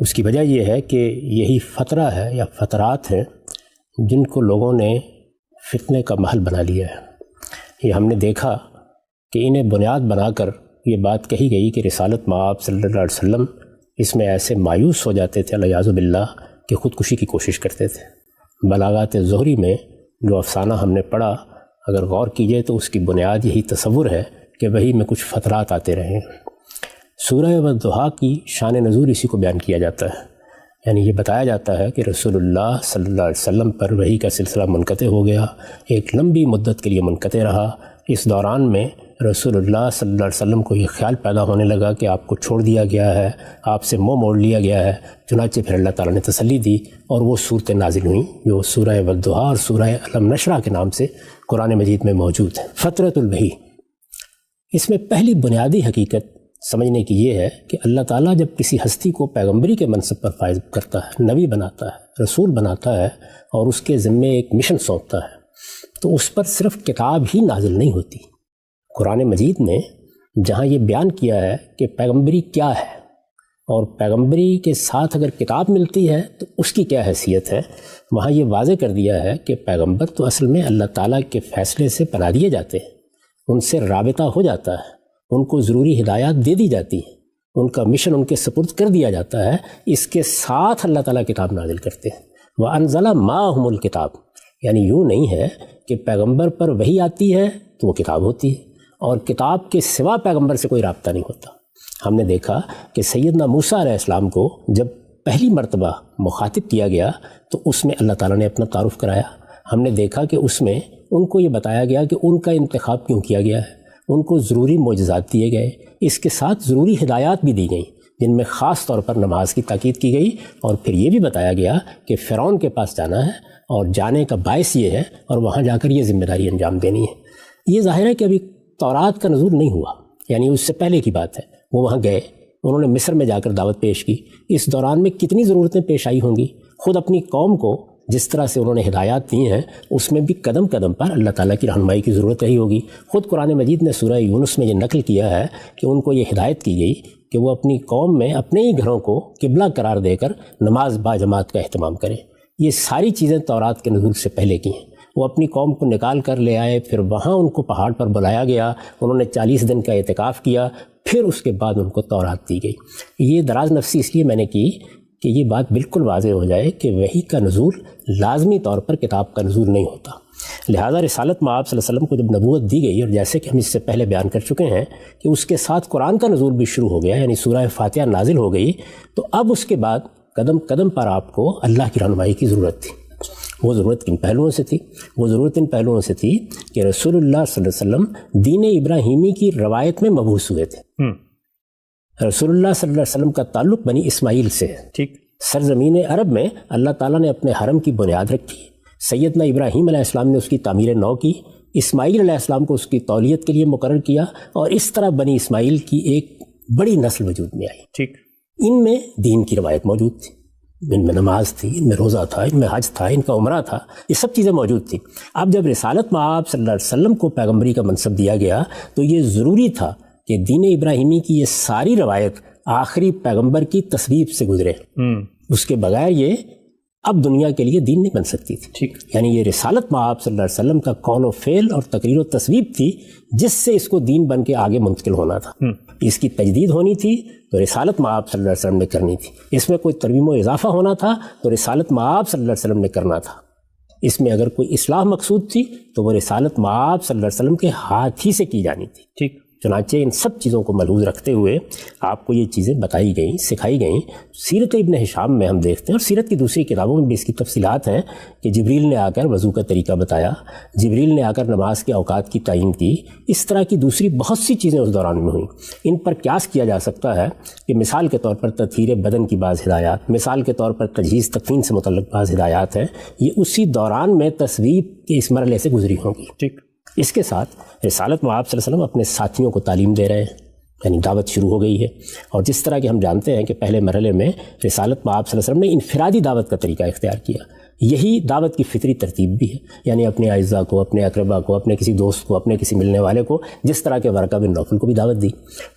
اس کی وجہ یہ ہے کہ یہی فترہ ہے یا فترات ہیں جن کو لوگوں نے فتنے کا محل بنا لیا ہے۔ یہ ہم نے دیکھا کہ انہیں بنیاد بنا کر یہ بات کہی گئی کہ رسالت مآب صلی اللہ علیہ وسلم اس میں ایسے مایوس ہو جاتے تھے الیاذ باللہ کہ خودکشی کی کوشش کرتے تھے۔ بلاغات زہری میں جو افسانہ ہم نے پڑھا اگر غور کیجئے تو اس کی بنیاد یہی تصور ہے کہ وہی میں کچھ فترات آتے رہے ہیں۔ سورہ والضحیٰ کی شان نزول اسی کو بیان کیا جاتا ہے، یعنی یہ بتایا جاتا ہے کہ رسول اللہ صلی اللہ علیہ وسلم پر وحی کا سلسلہ منقطع ہو گیا، ایک لمبی مدت کے لیے منقطع رہا۔ اس دوران میں رسول اللہ صلی اللہ علیہ وسلم کو یہ خیال پیدا ہونے لگا کہ آپ کو چھوڑ دیا گیا ہے، آپ سے منہ موڑ لیا گیا ہے۔ چنانچہ پھر اللہ تعالیٰ نے تسلی دی اور وہ صورتیں نازل ہوئیں جو سورہ والضحیٰ اور سورہ الم نشرح کے نام سے قرآن مجید میں موجود ہیں۔ فترۃ الوحی، اس میں پہلی بنیادی حقیقت سمجھنے کی یہ ہے کہ اللہ تعالیٰ جب کسی ہستی کو پیغمبری کے منصب پر فائز کرتا ہے، نبی بناتا ہے، رسول بناتا ہے اور اس کے ذمے ایک مشن سونپتا ہے تو اس پر صرف کتاب ہی نازل نہیں ہوتی۔ قرآن مجید نے جہاں یہ بیان کیا ہے کہ پیغمبری کیا ہے اور پیغمبری کے ساتھ اگر کتاب ملتی ہے تو اس کی کیا حیثیت ہے، وہاں یہ واضح کر دیا ہے کہ پیغمبر تو اصل میں اللہ تعالیٰ کے فیصلے سے بنا دیے جاتے ہیں، ان سے رابطہ ہو جاتا ہے، ان کو ضروری ہدایات دے دی جاتی ہے، ان کا مشن ان کے سپرد کر دیا جاتا ہے۔ اس کے ساتھ اللہ تعالیٰ کتاب نازل کرتے ہیں۔ وَأَنزَلَ مَعَهُمُ الْكِتَابَ، یعنی یوں نہیں ہے کہ پیغمبر پر وحی آتی ہے تو وہ کتاب ہوتی ہے اور کتاب کے سوا پیغمبر سے کوئی رابطہ نہیں ہوتا۔ ہم نے دیکھا کہ سیدنا موسیٰ علیہ السلام کو جب پہلی مرتبہ مخاطب کیا گیا تو اس میں اللہ تعالیٰ نے اپنا تعارف کرایا. ہم نے دیکھا کہ اس میں ان کو یہ بتایا گیا کہ ان کا انتخاب کیوں کیا گیا ہے, ان کو ضروری معجزات دیے گئے, اس کے ساتھ ضروری ہدایات بھی دی گئیں جن میں خاص طور پر نماز کی تاکید کی گئی, اور پھر یہ بھی بتایا گیا کہ فرعون کے پاس جانا ہے اور جانے کا باعث یہ ہے اور وہاں جا کر یہ ذمہ داری انجام دینی ہے. یہ ظاہر ہے کہ ابھی تورات کا نزول نہیں ہوا, یعنی اس سے پہلے کی بات ہے. وہ وہاں گئے, انہوں نے مصر میں جا کر دعوت پیش کی. اس دوران میں کتنی ضرورتیں پیش آئی ہوں گی. خود اپنی قوم کو جس طرح سے انہوں نے ہدایات دی ہیں اس میں بھی قدم قدم پر اللہ تعالیٰ کی رہنمائی کی ضرورت رہی ہوگی. خود قرآن مجید نے سورہ یونس میں یہ نقل کیا ہے کہ ان کو یہ ہدایت کی گئی کہ وہ اپنی قوم میں اپنے ہی گھروں کو قبلہ قرار دے کر نماز با جماعت کا اہتمام کریں. یہ ساری چیزیں تورات کے نزول سے پہلے کی ہیں. وہ اپنی قوم کو نکال کر لے آئے, پھر وہاں ان کو پہاڑ پر بلایا گیا, انہوں نے 40 دن کا اعتکاف کیا, پھر اس کے بعد ان کو تورات دی گئی. یہ دراز نفسی اس لیے میں نے کی کہ یہ بات بالکل واضح ہو جائے کہ وحی کا نزول لازمی طور پر کتاب کا نزول نہیں ہوتا. لہذا رسالت میں آپ صلی اللہ علیہ وسلم کو جب نبوت دی گئی, اور جیسے کہ ہم اس سے پہلے بیان کر چکے ہیں کہ اس کے ساتھ قرآن کا نزول بھی شروع ہو گیا, یعنی سورہ فاتحہ نازل ہو گئی, تو اب اس کے بعد قدم قدم پر آپ کو اللہ کی رہنمائی کی ضرورت تھی. وہ ضرورت کن پہلوؤں سے تھی؟ وہ ضرورت ان پہلوؤں سے تھی کہ رسول اللہ صلی اللہ علیہ وسلم دین ابراہیمی کی روایت میں مبعوث ہوئے تھے. رسول اللہ صلی اللہ علیہ وسلم کا تعلق بنی اسماعیل سے ہے. ٹھیک. سرزمین عرب میں اللہ تعالیٰ نے اپنے حرم کی بنیاد رکھی. سیدنا ابراہیم علیہ السلام نے اس کی تعمیر نو کی, اسماعیل علیہ السلام کو اس کی تولیت کے لیے مقرر کیا, اور اس طرح بنی اسماعیل کی ایک بڑی نسل وجود میں آئی. ٹھیک. ان میں دین کی روایت موجود تھی, ان میں نماز تھی, ان میں روزہ تھا, ان میں حج تھا, ان کا عمرہ تھا, یہ سب چیزیں موجود تھیں. اب جب رسالت میں آپ صلی اللہ علیہ وسلم کو پیغمبری کا منصب دیا گیا تو یہ ضروری تھا کہ دین ابراہیمی کی یہ ساری روایت آخری پیغمبر کی تصویب سے گزرے. اس کے بغیر یہ اب دنیا کے لیے دین نہیں بن سکتی تھی. ٹھیک. یعنی یہ رسالت میں آپ صلی اللہ علیہ وسلم کا قول و فعل اور تقریر و تصویب تھی جس سے اس کو دین بن کے آگے منتقل ہونا تھا. اس کی تجدید ہونی تھی تو رسالت میں آپ صلی اللہ علیہ وسلم نے کرنی تھی. اس میں کوئی ترمیم و اضافہ ہونا تھا تو رسالت میں آپ صلی اللہ علیہ وسلم نے کرنا تھا. اس میں اگر کوئی اصلاح مقصود تھی تو وہ رسالت میں آپ صلی اللہ علیہ وسلم کے ہاتھ ہی سے کی جانی تھی. ٹھیک. چنانچہ ان سب چیزوں کو ملحوظ رکھتے ہوئے آپ کو یہ چیزیں بتائی گئیں, سکھائی گئیں. سیرت ابن ہشام میں ہم دیکھتے ہیں, اور سیرت کی دوسری کتابوں میں بھی اس کی تفصیلات ہیں, کہ جبریل نے آ کر وضو کا طریقہ بتایا, جبریل نے آ کر نماز کے اوقات کی تعین کی. اس طرح کی دوسری بہت سی چیزیں اس دوران میں ہوئیں. ان پر قیاس کیا جا سکتا ہے کہ مثال کے طور پر تطہیر بدن کی بعض ہدایات, مثال کے طور پر تجہیز تکفین سے متعلق بعض ہدایات ہیں, یہ اسی دوران میں تصویب کے اس مرحلے سے گزری ہوں گی. ٹھیک. اس کے ساتھ رسالت میں آپ صلی اللہ علیہ وسلم اپنے ساتھیوں کو تعلیم دے رہے ہیں, یعنی دعوت شروع ہو گئی ہے. اور جس طرح کہ ہم جانتے ہیں کہ پہلے مرحلے میں رسالت میں آپ صلی اللہ علیہ وسلم نے انفرادی دعوت کا طریقہ اختیار کیا. یہی دعوت کی فطری ترتیب بھی ہے, یعنی اپنے اعزاء کو, اپنے اقربا کو, اپنے کسی دوست کو, اپنے کسی ملنے والے کو, جس طرح کہ ورقہ بن نوفل کو بھی دعوت دی.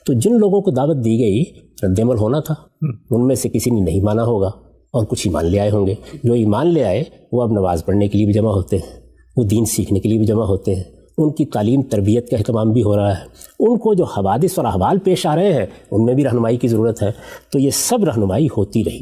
تو جن لوگوں کو دعوت دی گئی رد عمل ہونا تھا, ان میں سے کسی نے نہیں مانا ہوگا اور کچھ ایمان لے آئے ہوں گے. جو ایمان لے آئے وہ اب نماز پڑھنے کے لیے بھی جمع ہوتے ہیں, وہ دین سیکھنے کے لیے بھی جمع ہوتے ہیں, ان کی تعلیم تربیت کا اہتمام بھی ہو رہا ہے. ان کو جو حوادث اور احوال پیش آ رہے ہیں ان میں بھی رہنمائی کی ضرورت ہے. تو یہ سب رہنمائی ہوتی رہی,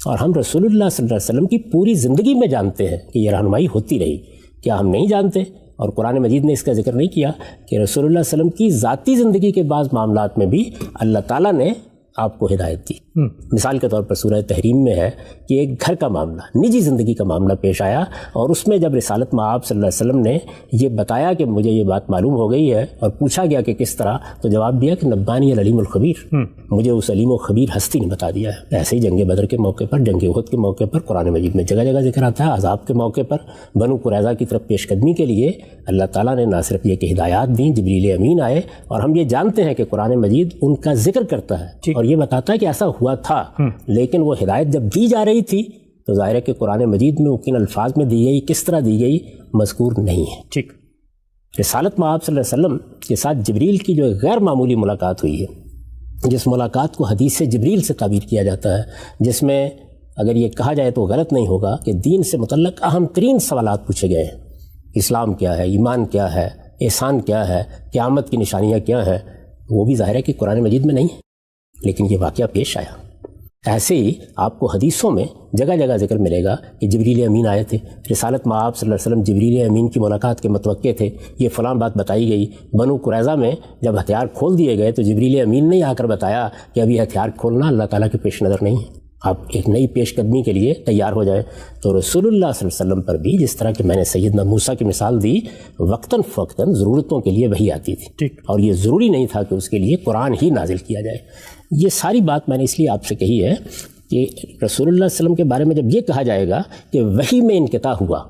اور ہم رسول اللہ صلی اللہ علیہ وسلم کی پوری زندگی میں جانتے ہیں کہ یہ رہنمائی ہوتی رہی. کیا ہم نہیں جانتے؟ اور قرآن مجید نے اس کا ذکر نہیں کیا کہ رسول اللہ صلی اللہ علیہ وسلم کی ذاتی زندگی کے بعض معاملات میں بھی اللہ تعالیٰ نے آپ کو ہدایت دی. مثال کے طور پر سورہ تحریم میں ہے کہ ایک گھر کا معاملہ, نجی زندگی کا معاملہ پیش آیا, اور اس میں جب رسالت میں آپ صلی اللہ علیہ وسلم نے یہ بتایا کہ مجھے یہ بات معلوم ہو گئی ہے, اور پوچھا گیا کہ کس طرح, تو جواب دیا کہ نبانی العلیم الخبیر, مجھے اس علیم و خبیر ہستی نے بتا دیا ہے. ایسے ہی جنگ بدر کے موقع پر, جنگ احد کے موقع پر قرآن مجید میں جگہ جگہ ذکر آتا ہے. عذاب کے موقع پر بنو قریظہ کی طرف پیش قدمی کے لیے اللہ تعالیٰ نے نہ صرف یہ کہ ہدایات دیں, جبریل امین آئے, اور ہم یہ جانتے ہیں کہ قرآن مجید ان کا ذکر کرتا ہے اور یہ بتاتا ہے کہ ایسا ہوا تھا. لیکن وہ ہدایت جب دی جا رہی تھی تو ظاہر ہے کہ قرآن مجید میں کن الفاظ میں دی گئی, کس طرح دی گئی, مذکور نہیں ہے. ٹھیک. رسالت میں آپ صلی اللہ علیہ وسلم کے ساتھ جبریل کی جو غیر معمولی ملاقات ہوئی ہے, جس ملاقات کو حدیث جبریل سے تعبیر کیا جاتا ہے, جس میں اگر یہ کہا جائے تو غلط نہیں ہوگا کہ دین سے متعلق اہم ترین سوالات پوچھے گئے ہیں. اسلام کیا ہے, ایمان کیا ہے, احسان کیا ہے, قیامت کی نشانیاں کیا ہیں, وہ بھی ظاہر ہے کہ قرآن مجید میں نہیں ہے, لیکن یہ واقعہ پیش آیا. ایسے ہی آپ کو حدیثوں میں جگہ جگہ ذکر ملے گا کہ جبریل امین آئے تھے، رسالت مآب صلی اللہ علیہ وسلم جبریل امین کی ملاقات کے متوقع تھے، یہ فلاں بات بتائی گئی۔ بنو قریظہ میں جب ہتھیار کھول دیے گئے تو جبریل امین نے آ کر بتایا کہ ابھی ہتھیار کھولنا اللہ تعالیٰ کے پیش نظر نہیں ہے، آپ ایک نئی پیش قدمی کے لیے تیار ہو جائیں۔ تو رسول اللہ صلی اللہ علیہ وسلم پر بھی جس طرح کہ میں نے سیدنا موسیٰ کی مثال دی، وقتاً فوقتاً ضرورتوں کے لیے وحی آتی تھی، اور یہ ضروری نہیں تھا کہ اس کے لیے قرآن ہی نازل کیا جائے۔ یہ ساری بات میں نے اس لیے آپ سے کہی ہے کہ رسول اللہ صلی اللہ علیہ وسلم کے بارے میں جب یہ کہا جائے گا کہ وحی میں انقطاع ہوا،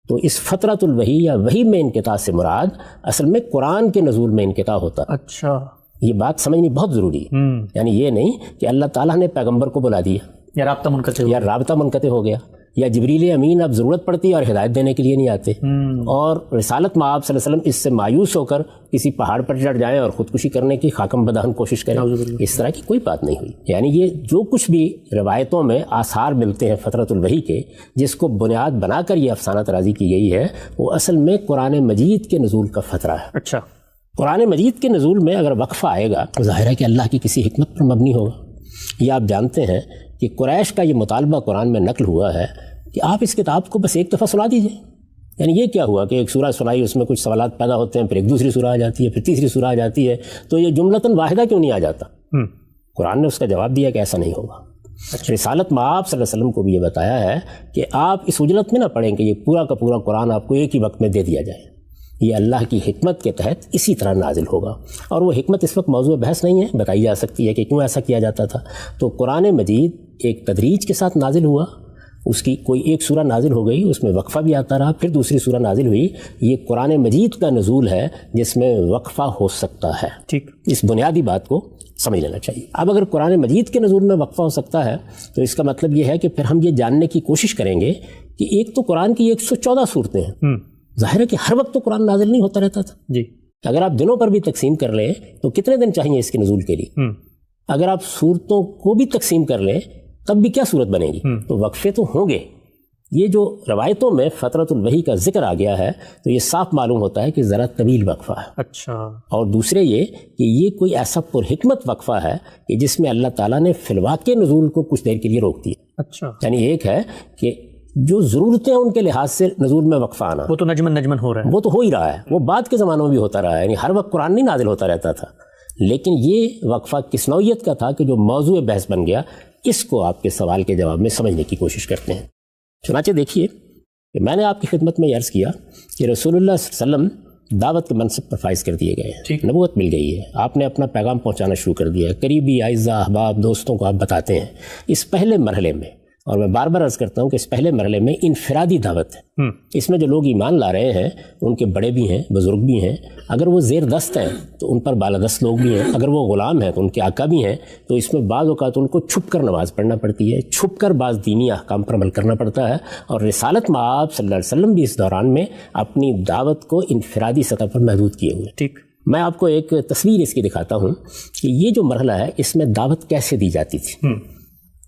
تو اس فترۃ الوحی یا وحی میں انقطاع سے مراد اصل میں قرآن کے نزول میں انقطاع ہوتا۔ اچھا، یہ بات سمجھنی بہت ضروری ہے۔ یعنی یہ نہیں کہ اللہ تعالیٰ نے پیغمبر کو بلا دیا یا رابطہ منقطع ہو گیا، یا جبریل امین اب ضرورت پڑتی ہے اور ہدایت دینے کے لیے نہیں آتے، اور رسالت مآب صلی اللہ علیہ وسلم اس سے مایوس ہو کر کسی پہاڑ پر چڑھ جائیں اور خودکشی کرنے کی خاکم بدہن کوشش کریں۔ اس طرح کی کوئی بات نہیں ہوئی۔ یعنی یہ جو کچھ بھی روایتوں میں آثار ملتے ہیں فترۃ الوحی کے، جس کو بنیاد بنا کر یہ افسانہ طرازی کی گئی ہے، وہ اصل میں قرآن مجید کے نزول کا فترہ ہے۔ اچھا، قرآن مجید کے نزول میں اگر وقفہ آئے گا تو ظاہر ہے کہ اللہ کی کسی حکمت پر مبنی ہوگا۔ یہ آپ جانتے ہیں کہ قریش کا یہ مطالبہ قرآن میں نقل ہوا ہے کہ آپ اس کتاب کو بس ایک دفعہ سنا دیجئے۔ یعنی یہ کیا ہوا کہ ایک سورہ سنائی، اس میں کچھ سوالات پیدا ہوتے ہیں، پھر ایک دوسری سورہ آ جاتی ہے، پھر تیسری سورہ آ جاتی ہے، تو یہ جملتاً واحدہ کیوں نہیں آ جاتا؟ قرآن نے اس کا جواب دیا کہ ایسا نہیں ہوگا۔ رسالت مآب صلی اللہ علیہ وسلم کو بھی یہ بتایا ہے کہ آپ اس اجلت میں نہ پڑھیں کہ یہ پورا کا پورا قرآن آپ کو ایک ہی وقت میں دے دیا جائے، یہ اللہ کی حکمت کے تحت اسی طرح نازل ہوگا، اور وہ حکمت اس وقت موضوع بحث نہیں ہے، بتائی جا سکتی ہے کہ کیوں ایسا کیا جاتا تھا۔ تو قرآن مجید ایک تدریج کے ساتھ نازل ہوا، اس کی کوئی ایک سورہ نازل ہو گئی، اس میں وقفہ بھی آتا رہا، پھر دوسری سورہ نازل ہوئی۔ یہ قرآن مجید کا نزول ہے جس میں وقفہ ہو سکتا ہے۔ ٹھیک، اس بنیادی بات کو سمجھ لینا چاہیے۔ اب اگر قرآن مجید کے نزول میں وقفہ ہو سکتا ہے تو اس کا مطلب یہ ہے کہ پھر ہم یہ جاننے کی کوشش کریں گے کہ ایک تو قرآن کی 114 صورتیں ہیں، ظاہر ہے کہ ہر وقت تو قرآن نازل نہیں ہوتا رہتا تھا جی۔ اگر آپ دنوں پر بھی تقسیم کر لیں تو کتنے دن چاہیے اس کے نزول کے لیے؟ اگر آپ صورتوں کو بھی تقسیم کر لیں تب بھی کیا صورت بنے گی؟ تو وقفے تو ہوں گے۔ یہ جو روایتوں میں فترۃ الوحی کا ذکر آ گیا ہے تو یہ صاف معلوم ہوتا ہے کہ ذرا طویل وقفہ ہے۔ اچھا، اور دوسرے یہ کہ یہ کوئی ایسا پرحکمت وقفہ ہے کہ جس میں اللہ تعالیٰ نے فی الواقع نزول کو کچھ دیر کے لیے روک دیا۔ اچھا، یعنی ایک ہے کہ جو ضرورتیں ہیں ان کے لحاظ سے نزول میں وقفہ آنا، وہ تو نجمن ہو رہا ہے، وہ تو ہو ہی رہا ہے، وہ بعد کے زمانوں میں بھی ہوتا رہا ہے، یعنی ہر وقت قرآن نہیں نازل ہوتا رہتا تھا، لیکن یہ وقفہ کس نوعیت کا تھا کہ جو موضوع بحث بن گیا، اس کو آپ کے سوال کے جواب میں سمجھنے کی کوشش کرتے ہیں۔ چنانچہ دیکھیے کہ میں نے آپ کی خدمت میں عرض کیا کہ رسول اللہ صلی اللہ علیہ وسلم دعوت کے منصب پر فائز کر دیے گئے ہیں، نبوت مل گئی ہے، آپ نے اپنا پیغام پہنچانا شروع کر دیا ہے، قریبی اعزاء احباب دوستوں کو آپ بتاتے ہیں۔ اس پہلے مرحلے میں، اور میں بار بار عرض کرتا ہوں کہ اس پہلے مرحلے میں انفرادی دعوت ہے، اس میں جو لوگ ایمان لا رہے ہیں ان کے بڑے بھی ہیں، بزرگ بھی ہیں، اگر وہ زیر دست ہیں تو ان پر بالادست لوگ بھی ہیں، اگر وہ غلام ہیں تو ان کے آقا بھی ہیں، تو اس میں بعض اوقات ان کو چھپ کر نماز پڑھنا پڑتی ہے، چھپ کر بعض دینی احکام پر عمل کرنا پڑتا ہے، اور رسالت مآب صلی اللہ علیہ وسلم بھی اس دوران میں اپنی دعوت کو انفرادی سطح پر محدود کیے ہوئے۔ ٹھیک، میں آپ کو ایک تصویر اس کی دکھاتا ہوں کہ یہ جو مرحلہ ہے اس میں دعوت کیسے دی جاتی تھی۔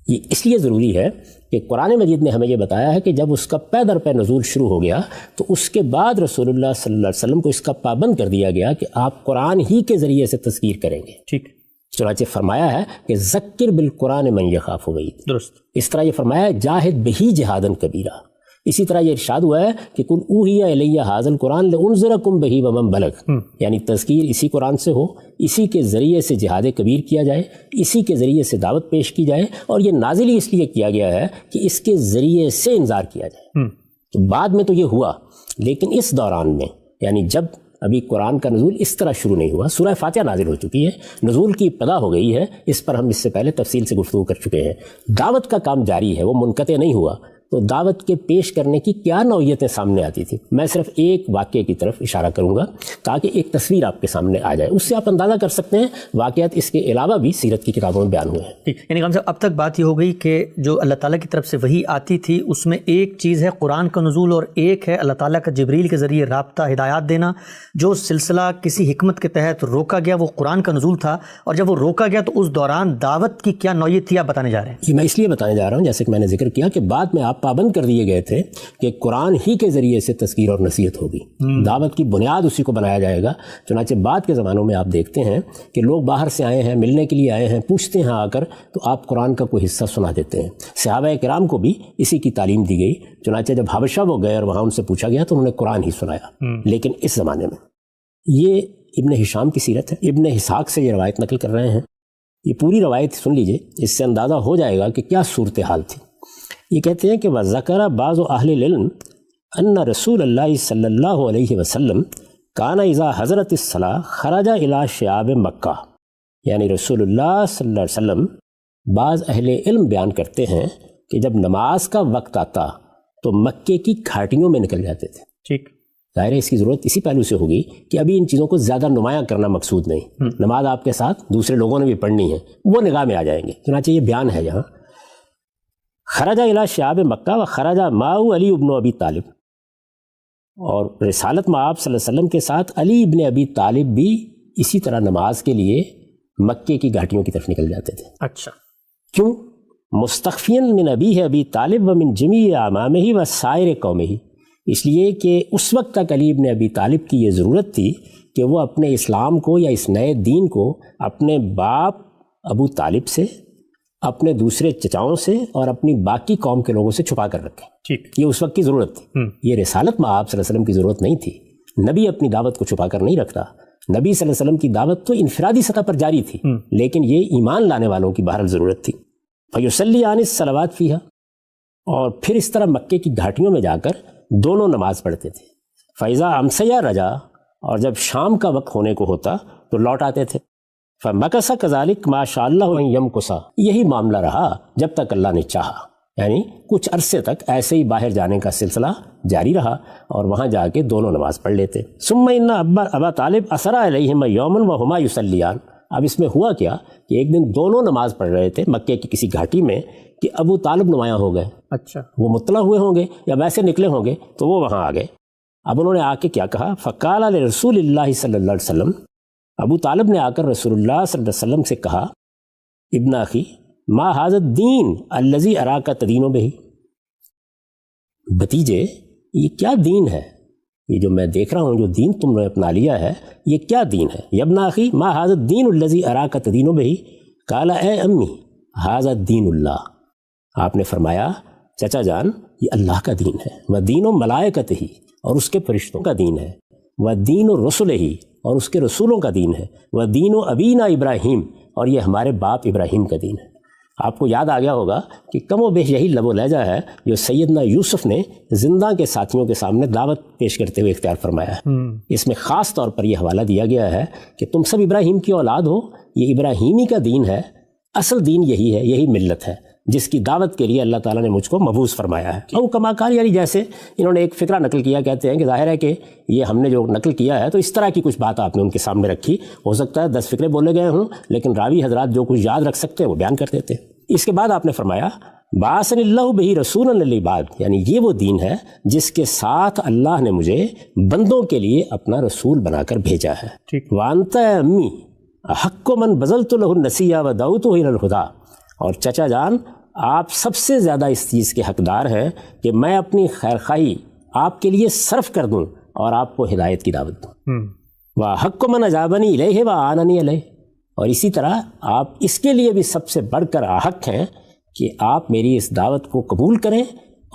یہ اس لیے ضروری ہے کہ قرآن مجید نے ہمیں یہ بتایا ہے کہ جب اس کا پے در پے نزول شروع ہو گیا تو اس کے بعد رسول اللہ صلی اللہ علیہ وسلم کو اس کا پابند کر دیا گیا کہ آپ قرآن ہی کے ذریعے سے تذکیر کریں گے۔ ٹھیک، چنانچہ فرمایا ہے کہ ذکر بالقرآن من یخاف وعید، درست۔ اس طرح یہ فرمایا ہے جاہد بہی جہادن کبیرہ۔ اسی طرح یہ ارشاد ہوا ہے کہ قل اوحی الی ھذا القرآن لانذرکم بہ ومن بلغ، یعنی تذکیر اسی قرآن سے ہو، اسی کے ذریعے سے جہاد کبیر کیا جائے، اسی کے ذریعے سے دعوت پیش کی جائے، اور یہ نازل ہی اس لیے کیا گیا ہے کہ اس کے ذریعے سے انذار کیا جائے۔ تو بعد میں تو یہ ہوا، لیکن اس دوران میں یعنی جب ابھی قرآن کا نزول اس طرح شروع نہیں ہوا، سورہ فاتحہ نازل ہو چکی ہے، نزول کی ابتدا ہو گئی ہے، اس پر ہم اس سے پہلے تفصیل سے گفتگو کر چکے ہیں۔ دعوت کا کام جاری ہے، وہ منقطع نہیں ہوا، تو دعوت کے پیش کرنے کی کیا نوعیتیں سامنے آتی تھی؟ میں صرف ایک واقعے کی طرف اشارہ کروں گا تاکہ ایک تصویر آپ کے سامنے آ جائے، اس سے آپ اندازہ کر سکتے ہیں واقعات اس کے علاوہ بھی سیرت کی کتابوں میں بیان ہوئے ہیں۔ یعنی غام صاحب اب تک بات یہ ہو گئی کہ جو اللہ تعالیٰ کی طرف سے وحی آتی تھی اس میں ایک چیز ہے قرآن کا نزول اور ایک ہے اللہ تعالیٰ کا جبریل کے ذریعے رابطہ ہدایات دینا۔ جو سلسلہ کسی حکمت کے تحت روکا گیا وہ قرآن کا نزول تھا، اور جب وہ روکا گیا تو اس دوران دعوت کی کیا نوعیت تھی آپ بتانے جا رہے ہیں؟ یہ میں اس لیے بتانے جا رہا ہوں جیسے کہ میں نے ذکر کیا کہ بعد میں آپ آپ پابند کر دیے گئے تھے کہ قرآن ہی کے ذریعے سے تذکیر اور نصیحت ہوگی، دعوت کی بنیاد اسی کو بنایا جائے گا۔ چنانچہ بعد کے زمانوں میں آپ دیکھتے ہیں کہ لوگ باہر سے آئے ہیں، ملنے کے لیے آئے ہیں، پوچھتے ہیں آ کر تو آپ قرآن کا کوئی حصہ سنا دیتے ہیں۔ صحابہ کرام کو بھی اسی کی تعلیم دی گئی، چنانچہ جب حبشہ وہ گئے اور وہاں ان سے پوچھا گیا تو انہوں نے قرآن ہی سنایا۔ لیکن اس زمانے میں یہ ابن ہشام کی سیرت ہے، ابن اسحاق سے یہ روایت نقل کر رہے ہیں۔ یہ پوری روایت سن لیجئے، اس سے اندازہ ہو جائے گا کہ کیا صورتحال تھی۔ یہ کہتے ہیں کہ وَذَكَرَ بَعْضُ أَهْلِ الْعِلْمِ أَنَّ رسول اللہ صلی اللہ علیہ وسلم کان اذا حضرت الصلاۃ خرج الى شعاب مکہ، یعنی رسول اللہ صلی اللہ علیہ وسلم بعض اہل علم بیان کرتے ہیں کہ جب نماز کا وقت آتا تو مکے کی گھاٹیوں میں نکل جاتے تھے۔ ٹھیک، ظاہر ہے اس کی ضرورت اسی پہلو سے ہوگی کہ ابھی ان چیزوں کو زیادہ نمایاں کرنا مقصود نہیں، نماز آپ کے ساتھ دوسرے لوگوں نے بھی پڑھنی ہے، وہ نگاہ میں آ جائیں گے۔ چنانچہ یہ بیان ہے یہاں خرج الی شعاب مکہ و خرج معه علی ابن ابی طالب، اور رسالت میں آپ صلی اللہ علیہ وسلم کے ساتھ علی ابن ابی طالب بھی اسی طرح نماز کے لیے مکے کی گھاٹیوں کی طرف نکل جاتے تھے۔ اچھا، کیوں؟ مستخفین من ابیہ ابی طالب و من جمیع اعمامہ و سائر قومہ، اس لیے کہ اس وقت تک علی ابن ابی طالب کی یہ ضرورت تھی کہ وہ اپنے اسلام کو یا اس نئے دین کو اپنے باپ ابو طالب سے، اپنے دوسرے چچاؤں سے اور اپنی باقی قوم کے لوگوں سے چھپا کر رکھیں۔ ٹھیک، یہ اس وقت کی ضرورت تھی، یہ رسالت میں آپ صلی اللہ علیہ وسلم کی ضرورت نہیں تھی۔ نبی اپنی دعوت کو چھپا کر نہیں رکھتا، نبی صلی اللہ علیہ وسلم کی دعوت تو انفرادی سطح پر جاری تھی، لیکن یہ ایمان لانے والوں کی بہرحال ضرورت تھی۔ فیصلی عن الصلوات فیہا، اور پھر اس طرح مکے کی گھاٹیوں میں جا کر دونوں نماز پڑھتے تھے۔ فیضا امسیا رجا، اور جب شام کا وقت ہونے کو ہوتا تو لوٹ آتے تھے۔ فمکث کذالک ما شاء اللہ ان یمکثا، یہی معاملہ رہا جب تک اللہ نے چاہا، یعنی کچھ عرصے تک ایسے ہی باہر جانے کا سلسلہ جاری رہا اور وہاں جا کے دونوں نماز پڑھ لیتے۔ ثم ان ابا طالب اسرا علیہما یوما وہما یصلیان، اب اس میں ہوا کیا کہ ایک دن دونوں نماز پڑھ رہے تھے مکے کی کسی گھاٹی میں کہ ابو طالب نمایاں ہو گئے۔ اچھا، وہ مطلع ہوئے ہوں گے یا ویسے نکلے ہوں گے تو وہ وہاں آ گئے۔ اب انہوں نے آ کے کیا کہا، فقال لرسول اللہ صلی اللہ علیہ وسلم، ابو طالب نے آ کر رسول اللہ صلی اللہ علیہ وسلم سے کہا، ابن اخی ما ھذا الدین الذی اراک تدین بہ، بھتیجے یہ کیا دین ہے، یہ جو میں دیکھ رہا ہوں جو دین تم نے اپنا لیا ہے یہ کیا دین ہے؟ یا ابن اخی ما ھذا الدین الذی اراک تدین بہ، قال اے امی ھذا دین اللہ، آپ نے فرمایا چچا جان یہ اللہ کا دین ہے، وہ دین و ملائکتہ ہی، اور اس کے فرشتوں کا دین ہے، وہ دین و رسول ہی، اور اس کے رسولوں کا دین ہے، وہ دین و ابینا ابراہیم، اور یہ ہمارے باپ ابراہیم کا دین ہے۔ آپ کو یاد آ گیا ہوگا کہ کم و بیش یہی لب و لہجہ ہے جو سیدنا یوسف نے زندہ کے ساتھیوں کے سامنے دعوت پیش کرتے ہوئے اختیار فرمایا ہے۔ اس میں خاص طور پر یہ حوالہ دیا گیا ہے کہ تم سب ابراہیم کی اولاد ہو، یہ ابراہیمی کا دین ہے، اصل دین یہی ہے، یہی ملت ہے جس کی دعوت کے لیے اللہ تعالیٰ نے مجھ کو مبعوث فرمایا ہے۔ او کما کان، یعنی جیسے انہوں نے ایک فقرہ نقل کیا، کہتے ہیں کہ ظاہر ہے کہ یہ ہم نے جو نقل کیا ہے تو اس طرح کی کچھ بات آپ نے ان کے سامنے رکھی، ہو سکتا ہے 10 فقرے بولے گئے ہوں لیکن راوی حضرات جو کچھ یاد رکھ سکتے ہیں وہ بیان کر دیتے۔ اس کے بعد آپ نے فرمایا بعثنی اللہ بہ رسولا للعباد، یعنی یہ وہ دین ہے جس کے ساتھ اللہ نے مجھے بندوں کے لیے اپنا رسول بنا کر بھیجا ہے۔ وانت امی حق من بذلت له النصیحہ ودعوتہ الی الہدی، اور چچا جان آپ سب سے زیادہ اس چیز کے حقدار ہیں کہ میں اپنی خیرخواہی آپ کے لیے صرف کر دوں اور آپ کو ہدایت کی دعوت دوں۔ وحق من اجابنی الیہ وآننی الیہ، اور اسی طرح آپ اس کے لیے بھی سب سے بڑھ کر حق ہیں کہ آپ میری اس دعوت کو قبول کریں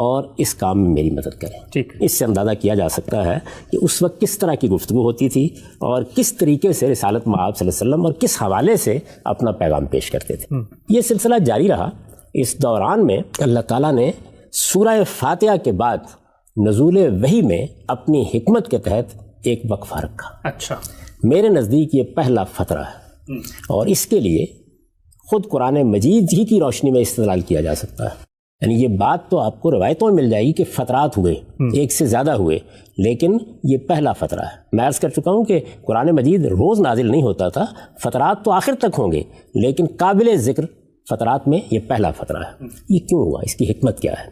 اور اس کام میں میری مدد کریں۔ ٹھیک، اس سے اندازہ کیا جا سکتا ہے کہ اس وقت کس طرح کی گفتگو ہوتی تھی اور کس طریقے سے رسالت مآب صلی اللہ علیہ وسلم اور کس حوالے سے اپنا پیغام پیش کرتے تھے۔ یہ سلسلہ جاری رہا۔ اس دوران میں اللہ تعالیٰ نے سورہ فاتحہ کے بعد نزول وحی میں اپنی حکمت کے تحت ایک وقفہ رکھا۔ اچھا، میرے نزدیک یہ پہلا فترہ ہے اور اس کے لیے خود قرآن مجید ہی کی روشنی میں استدلال کیا جا سکتا ہے۔ یعنی یہ بات تو آپ کو روایتوں میں مل جائے گی کہ فترات ہوئے، ایک سے زیادہ ہوئے، لیکن یہ پہلا فترہ ہے۔ میں عرض کر چکا ہوں کہ قرآن مجید روز نازل نہیں ہوتا تھا، فترات تو آخر تک ہوں گے، لیکن قابل ذکر فترات میں یہ پہلا فترہ ہے۔ یہ کیوں ہوا، اس کی حکمت کیا ہے؟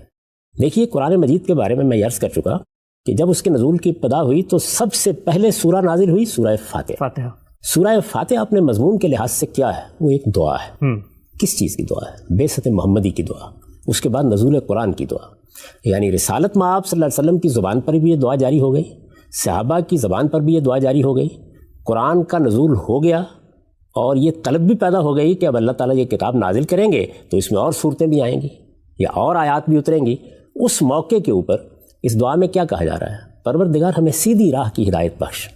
دیکھیے قرآن مجید کے بارے میں میں عرض کر چکا کہ جب اس کے نزول کی ابتدا ہوئی تو سب سے پہلے سورہ نازل ہوئی سورہ فاتحہ۔ سورہ فاتحہ اپنے مضمون کے لحاظ سے کیا ہے؟ وہ ایک دعا ہے۔ کس چیز کی دعا ہے؟ بعثت محمدی کی دعا۔ اس کے بعد نزول قرآن کی دعا، یعنی رسالت مآب صلی اللہ علیہ وسلم کی زبان پر بھی یہ دعا جاری ہو گئی، صحابہ کی زبان پر بھی یہ دعا جاری ہو گئی، قرآن کا نزول ہو گیا، اور یہ طلب بھی پیدا ہو گئی کہ اب اللہ تعالیٰ یہ کتاب نازل کریں گے تو اس میں اور صورتیں بھی آئیں گی یا اور آیات بھی اتریں گی۔ اس موقع کے اوپر اس دعا میں کیا کہا جا رہا ہے؟ پروردگار ہمیں سیدھی راہ کی ہدایت بخش۔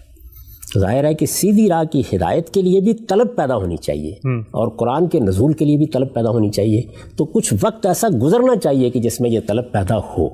ظاہر ہے کہ سیدھی راہ کی ہدایت کے لیے بھی طلب پیدا ہونی چاہیے، اور قرآن کے نزول کے لیے بھی طلب پیدا ہونی چاہیے، تو کچھ وقت ایسا گزرنا چاہیے کہ جس میں یہ طلب پیدا ہو۔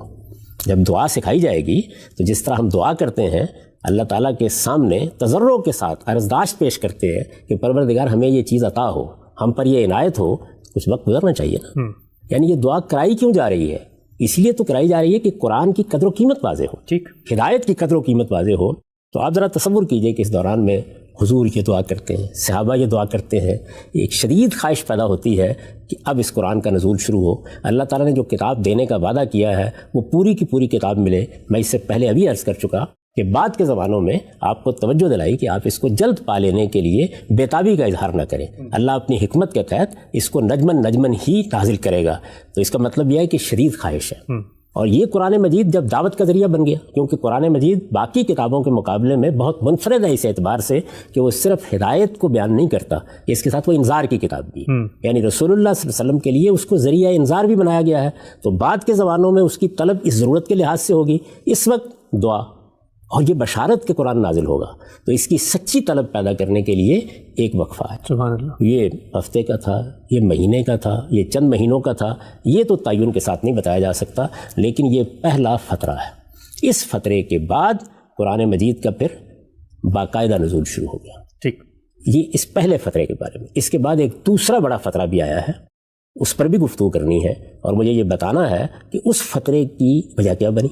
جب دعا سکھائی جائے گی تو جس طرح ہم دعا کرتے ہیں، اللہ تعالیٰ کے سامنے تضرع کے ساتھ عرضداشت پیش کرتے ہیں کہ پروردگار ہمیں یہ چیز عطا ہو، ہم پر یہ عنایت ہو، کچھ وقت گزرنا چاہیے نا۔ یعنی یہ دعا کرائی کیوں جا رہی ہے؟ اس لیے تو کرائی جا رہی ہے کہ قرآن کی قدر و قیمت واضح ہو، ٹھیک، ہدایت کی قدر و قیمت واضح ہو۔ تو آپ ذرا تصور کیجئے کہ اس دوران میں حضور یہ دعا کرتے ہیں، صحابہ یہ دعا کرتے ہیں، ایک شدید خواہش پیدا ہوتی ہے کہ اب اس قرآن کا نزول شروع ہو، اللہ تعالیٰ نے جو کتاب دینے کا وعدہ کیا ہے وہ پوری کی پوری کتاب ملے۔ میں اس سے پہلے ابھی عرض کر چکا کہ بعد کے زمانوں میں آپ کو توجہ دلائی کہ آپ اس کو جلد پا لینے کے لیے بےتابی کا اظہار نہ کریں، اللہ اپنی حکمت کے تحت اس کو نجمن ہی نازل کرے گا۔ تو اس کا مطلب یہ ہے کہ شدید خواہش ہے، اور یہ قرآن مجید جب دعوت کا ذریعہ بن گیا، کیونکہ قرآن مجید باقی کتابوں کے مقابلے میں بہت منفرد ہے اس اعتبار سے کہ وہ صرف ہدایت کو بیان نہیں کرتا، اس کے ساتھ وہ انذار کی کتاب بھی، یعنی رسول اللہ صلی اللہ علیہ وسلم کے لیے اس کو ذریعہ انذار بھی بنایا گیا ہے۔ تو بعد کے زمانوں میں اس کی طلب اس ضرورت کے لحاظ سے ہوگی، اس وقت دعا اور یہ بشارت کے قرآن نازل ہوگا، تو اس کی سچی طلب پیدا کرنے کے لیے ایک وقفہ ہے۔ سبحان اللہ۔ یہ ہفتے کا تھا، یہ مہینے کا تھا، یہ چند مہینوں کا تھا، یہ تو تعین کے ساتھ نہیں بتایا جا سکتا، لیکن یہ پہلا فترہ ہے۔ اس فترے کے بعد قرآن مجید کا پھر باقاعدہ نزول شروع ہو گیا، ٹھیک، یہ اس پہلے فترے کے بارے میں۔ اس کے بعد ایک دوسرا بڑا فترہ بھی آیا ہے، اس پر بھی گفتگو کرنی ہے، اور مجھے یہ بتانا ہے کہ اس فترے کی وجہ کیا بنی،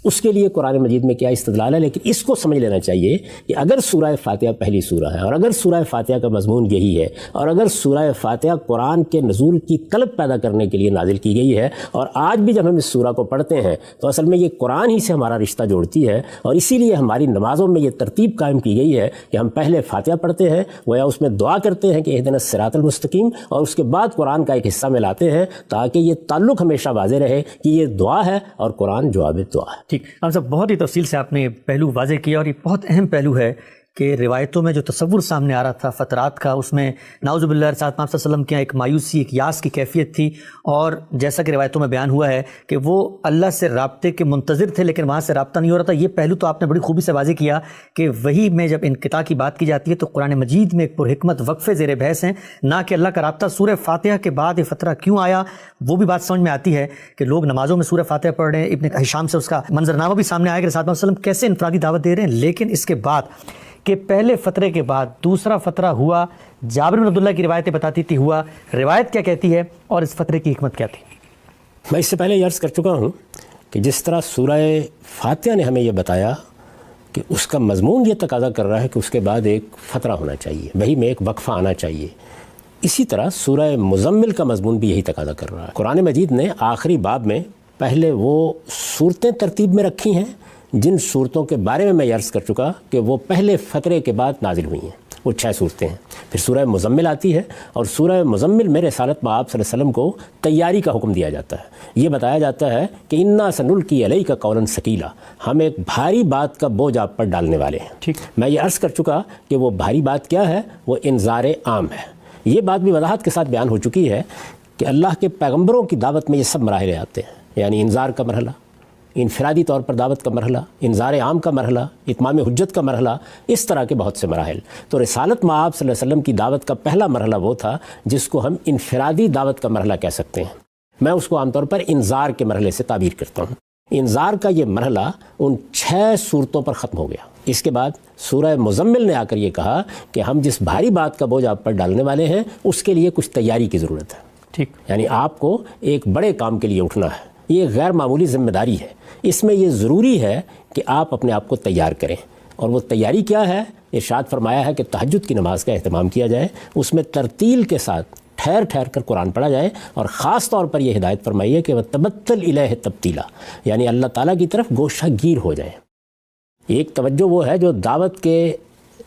اس کے لیے قرآن مجید میں کیا استدلال ہے۔ لیکن اس کو سمجھ لینا چاہیے کہ اگر سورہ فاتحہ پہلی سورہ ہے، اور اگر سورہ فاتحہ کا مضمون یہی ہے، اور اگر سورہ فاتحہ قرآن کے نزول کی طلب پیدا کرنے کے لیے نازل کی گئی ہے، اور آج بھی جب ہم اس سورہ کو پڑھتے ہیں تو اصل میں یہ قرآن ہی سے ہمارا رشتہ جوڑتی ہے، اور اسی لیے ہماری نمازوں میں یہ ترتیب قائم کی گئی ہے کہ ہم پہلے فاتحہ پڑھتے ہیں، گویا اس میں دعا کرتے ہیں کہ اہدنا الصراط المستقیم، اور اس کے بعد قرآن کا ایک حصہ ملاتے ہیں تاکہ یہ تعلق ہمیشہ واضح رہے کہ یہ دعا ہے اور قرآن جواب دعا ہے۔ ٹھیک، ہم سب بہت ہی تفصیل سے آپ نے پہلو واضح کیا، اور یہ بہت اہم پہلو ہے کہ روایتوں میں جو تصور سامنے آ رہا تھا فترات کا، اس میں نعوذ باللہ رسالت محمد صلی اللہ علیہ وسلم کے ایک مایوسی، ایک یاس کی کیفیت تھی، اور جیسا کہ روایتوں میں بیان ہوا ہے کہ وہ اللہ سے رابطے کے منتظر تھے لیکن وہاں سے رابطہ نہیں ہو رہا تھا۔ یہ پہلو تو آپ نے بڑی خوبی سے واضح کیا کہ وہی میں جب انقطاع کی بات کی جاتی ہے تو قرآن مجید میں ایک پرحکمت وقفے زیر بحث ہیں، نہ کہ اللہ کا رابطہ۔ سورہ فاتحہ کے بعد یہ فترہ کیوں آیا، وہ بھی بات سمجھ میں آتی ہے کہ لوگ نمازوں میں سورہ فاتحہ پڑھ رہے ہیں، ابن ہشام سے اس کا منظرنامہ بھی سامنے آیا کہ رسول اللہ صلی اللہ علیہ وسلم کیسے انفرادی دعوت دے رہے ہیں۔ لیکن اس کے بعد کہ پہلے فترے کے بعد دوسرا فترہ ہوا، جابر بن عبداللہ کی روایتیں بتاتی تھی ہوا، روایت کیا کہتی ہے اور اس فترے کی حکمت کیا تھی؟ میں اس سے پہلے یہ عرض کر چکا ہوں کہ جس طرح سورہ فاتحہ نے ہمیں یہ بتایا کہ اس کا مضمون یہ تقاضا کر رہا ہے کہ اس کے بعد ایک فترہ ہونا چاہیے، وہی میں ایک وقفہ آنا چاہیے، اسی طرح سورہ مزمل کا مضمون بھی یہی تقاضا کر رہا ہے۔ قرآن مجید نے آخری باب میں پہلے وہ صورتیں ترتیب میں رکھی ہیں جن صورتوں کے بارے میں عرض کر چکا کہ وہ پہلے فترے کے بعد نازل ہوئی ہیں، وہ 6 صورتیں ہیں۔ پھر سورہ مزمل آتی ہے، اور سورہ مزمل میں رسالت مآب صلی اللہ علیہ وسلم کو تیاری کا حکم دیا جاتا ہے۔ یہ بتایا جاتا ہے کہ انا سنلقی علیک قولا ثقیلا، ہم ایک بھاری بات کا بوجھ آپ پر ڈالنے والے ہیں۔ ٹھیک، میں یہ عرض کر چکا کہ وہ بھاری بات کیا ہے، وہ انذار عام ہے۔ یہ بات بھی وضاحت کے ساتھ بیان ہو چکی ہے کہ اللہ کے پیغمبروں کی دعوت میں یہ سب مراحل آتے ہیں، یعنی انذار کا مرحلہ، انفرادی طور پر دعوت کا مرحلہ، انذار عام کا مرحلہ، اتمام حجت کا مرحلہ، اس طرح کے بہت سے مراحل۔ تو رسالت مآب صلی اللہ علیہ وسلم کی دعوت کا پہلا مرحلہ وہ تھا جس کو ہم انفرادی دعوت کا مرحلہ کہہ سکتے ہیں۔ میں اس کو عام طور پر انذار کے مرحلے سے تعبیر کرتا ہوں۔ انذار کا یہ مرحلہ ان 6 صورتوں پر ختم ہو گیا۔ اس کے بعد سورہ مزمل نے آ کر یہ کہا کہ ہم جس بھاری بات کا بوجھ آپ پر ڈالنے والے ہیں اس کے لیے کچھ تیاری کی ضرورت ہے۔ ٹھیک، یعنی آپ کو ایک بڑے کام کے لیے اٹھنا ہے، یہ غیر معمولی ذمہ داری ہے، اس میں یہ ضروری ہے کہ آپ اپنے آپ کو تیار کریں۔ اور وہ تیاری کیا ہے؟ ارشاد فرمایا ہے کہ تہجد کی نماز کا اہتمام کیا جائے، اس میں ترتیل کے ساتھ ٹھہر ٹھہر کر قرآن پڑھا جائے، اور خاص طور پر یہ ہدایت فرمائی ہے کہ وَتَبَتَّلْ إِلَيْهِ تَبْتِيلًا، یعنی اللہ تعالیٰ کی طرف گوشہ گیر ہو جائیں۔ ایک توجہ وہ ہے جو دعوت کے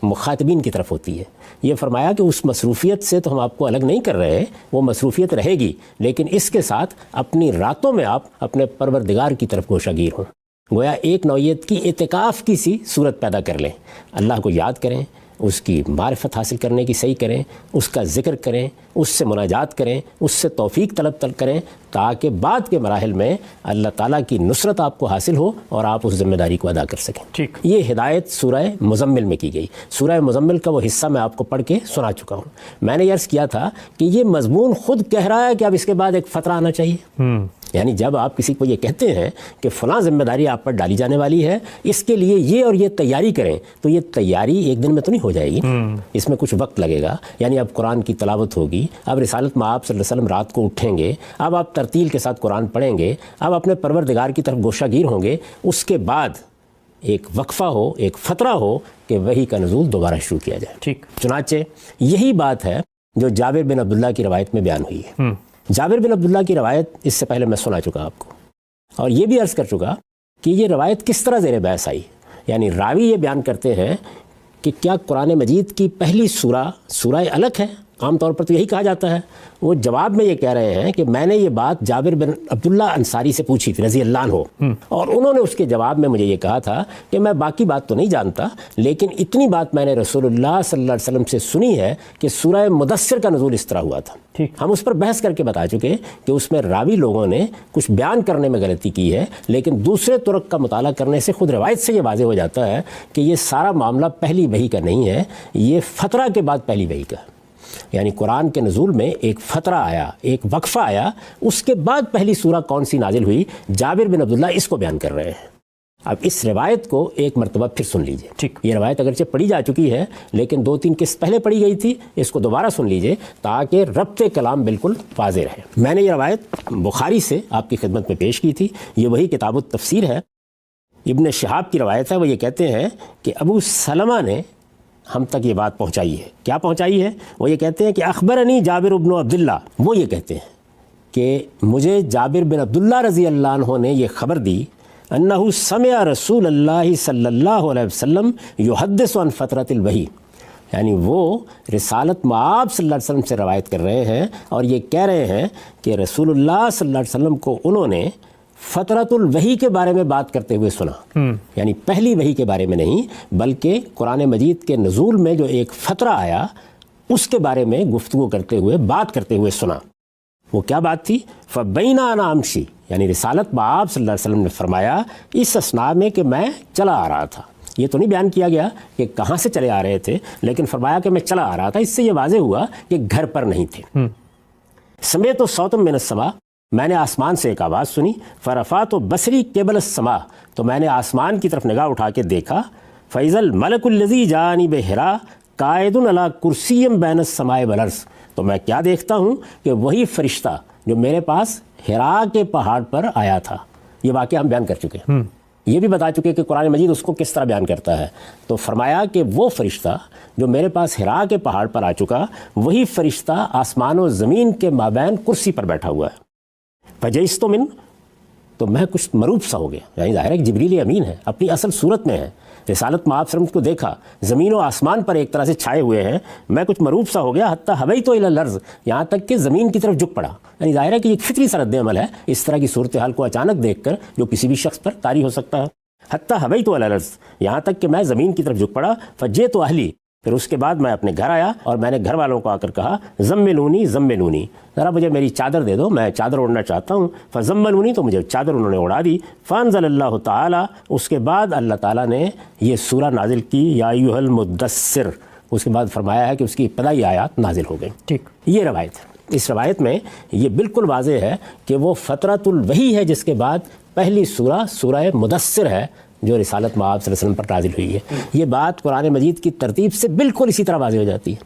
مخاطبین کی طرف ہوتی ہے. یہ فرمایا کہ اس مصروفیت سے تو ہم آپ کو الگ نہیں کر رہے, وہ مصروفیت رہے گی, لیکن اس کے ساتھ اپنی راتوں میں آپ اپنے پروردگار کی طرف گوشہ گیر ہوں. گویا ایک نوعیت کی اعتکاف کی سی صورت پیدا کر لیں, اللہ کو یاد کریں, اس کی معرفت حاصل کرنے کی صحیح کریں, اس کا ذکر کریں, اس سے مناجات کریں, اس سے توفیق طلب کریں, تاکہ بعد کے مراحل میں اللہ تعالیٰ کی نصرت آپ کو حاصل ہو اور آپ اس ذمہ داری کو ادا کر سکیں. ٹھیک. یہ ہدایت سورہ مزمل میں کی گئی. سورہ مزمل کا وہ حصہ میں آپ کو پڑھ کے سنا چکا ہوں. میں نے عرض کیا تھا کہ یہ مضمون خود کہہ رہا ہے کہ اب اس کے بعد ایک فترہ آنا چاہیے. یعنی جب آپ کسی کو یہ کہتے ہیں کہ فلاں ذمہ داری آپ پر ڈالی جانے والی ہے, اس کے لیے یہ اور یہ تیاری کریں, تو یہ تیاری ایک دن میں تو نہیں ہو جائے گی, اس میں کچھ وقت لگے گا. یعنی اب قرآن کی تلاوت ہوگی, اب رسالت میں آپ صلی اللہ علیہ وسلم رات کو اٹھیں گے, اب آپ ترتیل کے ساتھ قرآن پڑھیں گے, اب اپنے پروردگار کی طرف گوشہ گیر ہوں گے. اس کے بعد ایک وقفہ ہو, ایک فترہ ہو کہ وحی کا نزول دوبارہ شروع کیا جائے. ٹھیک. چنانچہ یہی بات ہے جو جابر بن عبداللہ کی روایت میں بیان ہوئی ہے. جابر بن عبداللہ کی روایت اس سے پہلے میں سنا چکا آپ کو, اور یہ بھی عرض کر چکا کہ یہ روایت کس طرح زیر بحث آئی. یعنی راوی یہ بیان کرتے ہیں کہ کیا قرآن مجید کی پہلی سورہ الگ ہے, عام طور پر تو یہی کہا جاتا ہے. وہ جواب میں یہ کہہ رہے ہیں کہ میں نے یہ بات جابر بن عبداللہ انصاری سے پوچھی تھی رضی اللہ عنہ, اور انہوں نے اس کے جواب میں مجھے یہ کہا تھا کہ میں باقی بات تو نہیں جانتا, لیکن اتنی بات میں نے رسول اللہ صلی اللہ علیہ وسلم سے سنی ہے کہ سورہ مدثر کا نزول اس طرح ہوا تھا. ہم اس پر بحث کر کے بتا چکے کہ اس میں راوی لوگوں نے کچھ بیان کرنے میں غلطی کی ہے, لیکن دوسرے طرق کا مطالعہ کرنے سے خود روایت سے یہ واضح ہو جاتا ہے کہ یہ سارا معاملہ پہلی وحی کا نہیں ہے, یہ فترہ کے بعد پہلی وحی کا ہے. یعنی قرآن کے نزول میں ایک فترہ آیا, ایک وقفہ آیا, اس کے بعد پہلی سورہ کون سی نازل ہوئی, جابر بن عبداللہ اس کو بیان کر رہے ہیں. اب اس روایت کو ایک مرتبہ پھر سن لیجئے. ٹھیک. یہ روایت اگرچہ پڑھی جا چکی ہے, لیکن 2-3 قسط پہلے پڑھی گئی تھی, اس کو دوبارہ سن لیجئے تاکہ ربط کلام بالکل واضح رہے. میں نے یہ روایت بخاری سے آپ کی خدمت میں پیش کی تھی. یہ وہی کتاب التفسیر ہے, ابن شہاب کی روایت ہے. وہ یہ کہتے ہیں کہ ابو سلمہ نے ہم تک یہ بات پہنچائی ہے. کیا پہنچائی ہے؟ وہ یہ کہتے ہیں کہ اخبرنی جابر بن عبداللہ, وہ یہ کہتے ہیں کہ مجھے جابر بن عبداللہ رضی اللہ عنہ نے یہ خبر دی انہ سمع رسول اللہ صلی اللہ علیہ وسلم یحدث عن فترۃ الوحی. یعنی وہ رسالت مآب صلی اللہ علیہ وسلم سے روایت کر رہے ہیں اور یہ کہہ رہے ہیں کہ رسول اللہ صلی اللہ علیہ وسلم کو انہوں نے فترۃ الوحی کے بارے میں بات کرتے ہوئے سنا. یعنی پہلی وحی کے بارے میں نہیں, بلکہ قرآن مجید کے نزول میں جو ایک فترہ آیا اس کے بارے میں گفتگو کرتے ہوئے, بات کرتے ہوئے سنا. وہ کیا بات تھی؟ فبینا انا امشی, یعنی رسالت بآب صلی اللہ علیہ وسلم نے فرمایا اس اثناء میں کہ میں چلا آ رہا تھا. یہ تو نہیں بیان کیا گیا کہ کہاں سے چلے آ رہے تھے, لیکن فرمایا کہ میں چلا آ رہا تھا. اس سے یہ واضح ہوا کہ گھر پر نہیں تھے. سمعت صوت من السماء, میں نے آسمان سے ایک آواز سنی. فرفعت بصری قبل السماء, تو میں نے آسمان کی طرف نگاہ اٹھا کے دیکھا. فاذا الملک الذی جاءنی بحرا قائد علی کرسی بین السماء والارض, تو میں کیا دیکھتا ہوں کہ وہی فرشتہ جو میرے پاس حرا کے پہاڑ پر آیا تھا. یہ واقعہ ہم بیان کر چکے ہیں, یہ بھی بتا چکے کہ قرآن مجید اس کو کس طرح بیان کرتا ہے. تو فرمایا کہ وہ فرشتہ جو میرے پاس حرا کے پہاڑ پر آ چکا, وہی فرشتہ آسمان و زمین کے مابین کرسی پر بیٹھا ہوا ہے. فجئست من, تو میں کچھ مروب سا ہو گیا. یعنی ظاہر ہے کہ جبریل امین ہے, اپنی اصل صورت میں ہے. رسالت میں آپ سرمت کو دیکھا, زمین و آسمان پر ایک طرح سے چھائے ہوئے ہیں. میں کچھ مروب سا ہو گیا. حتی حویت الی الارض, یہاں تک کہ زمین کی طرف جھک پڑا. یعنی ظاہر ہے کہ یہ فطری سا رد عمل ہے اس طرح کی صورتحال کو اچانک دیکھ کر جو کسی بھی شخص پر طاری ہو سکتا ہے. حتی حویت الی الارض, یہاں تک کہ میں زمین کی طرف جھک پڑا. فجئت اہلی, پھر اس کے بعد میں اپنے گھر آیا اور میں نے گھر والوں کو آ کر کہا زملونی زملونی, ذرا مجھے میری چادر دے دو, میں چادر اوڑھنا چاہتا ہوں. فزملونی, تو مجھے چادر انہوں نے اڑا دی. فانزل اللہ تعالیٰ, اس کے بعد اللہ تعالیٰ نے یہ سورہ نازل کی یا ایھا المدثر. اس کے بعد فرمایا ہے کہ اس کی ابتدائی آیات نازل ہو گئیں. ٹھیک. یہ روایت ہے. اس روایت میں یہ بالکل واضح ہے کہ وہ فترۃ الوحی ہے جس کے بعد پہلی سورہ مدثر ہے جو رسالت مآب صلی اللہ علیہ وسلم پر نازل ہوئی ہے. یہ بات قرآن مجید کی ترتیب سے بالکل اسی طرح واضح ہو جاتی ہے.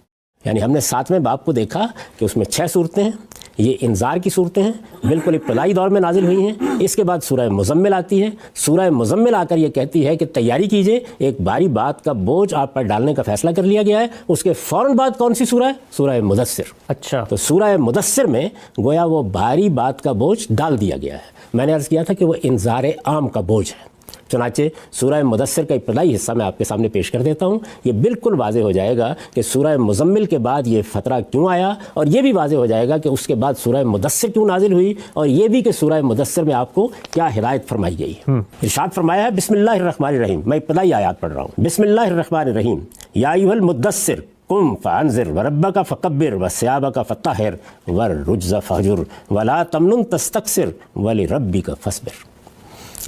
یعنی ہم نے 7ویں باب کو دیکھا کہ اس میں 6 صورتیں ہیں. یہ انذار کی صورتیں ہیں, بالکل ابتدائی دور میں نازل ہوئی ہیں. اس کے بعد سورہ مزمل آتی ہے. سورہ مزمل آ کر یہ کہتی ہے کہ تیاری کیجئے, ایک بھاری بات کا بوجھ آپ پر ڈالنے کا فیصلہ کر لیا گیا ہے. اس کے فوراً بعد کون سی سورہ ہے؟ سورہ مدثر. اچھا, تو سورہ مدثر میں گویا وہ بھاری بات کا بوجھ ڈال دیا گیا ہے. میں نے عرض کیا تھا کہ وہ انذار عام کا بوجھ ہے. چنانچہ سورہ مدثر کا ابتدائی حصہ میں آپ کے سامنے پیش کر دیتا ہوں. یہ بالکل واضح ہو جائے گا کہ سورہ مزمل کے بعد یہ فترہ کیوں آیا، اور یہ بھی واضح ہو جائے گا کہ اس کے بعد سورہ مدثر کیوں نازل ہوئی، اور یہ بھی کہ سورہ مدثر میں آپ کو کیا ہدایت فرمائی گئی. ارشاد فرمایا ہے بسم اللہ الرحمن الرحیم. میں ابتدائی آیات پڑھ رہا ہوں. بسم اللہ الرحمن الرحیم. یا ایھا المدثر قم فانذر وربک فکبر وثیابک فطہر والرجز فہجر ولا تمنن تستکثر ولربک فاصبر.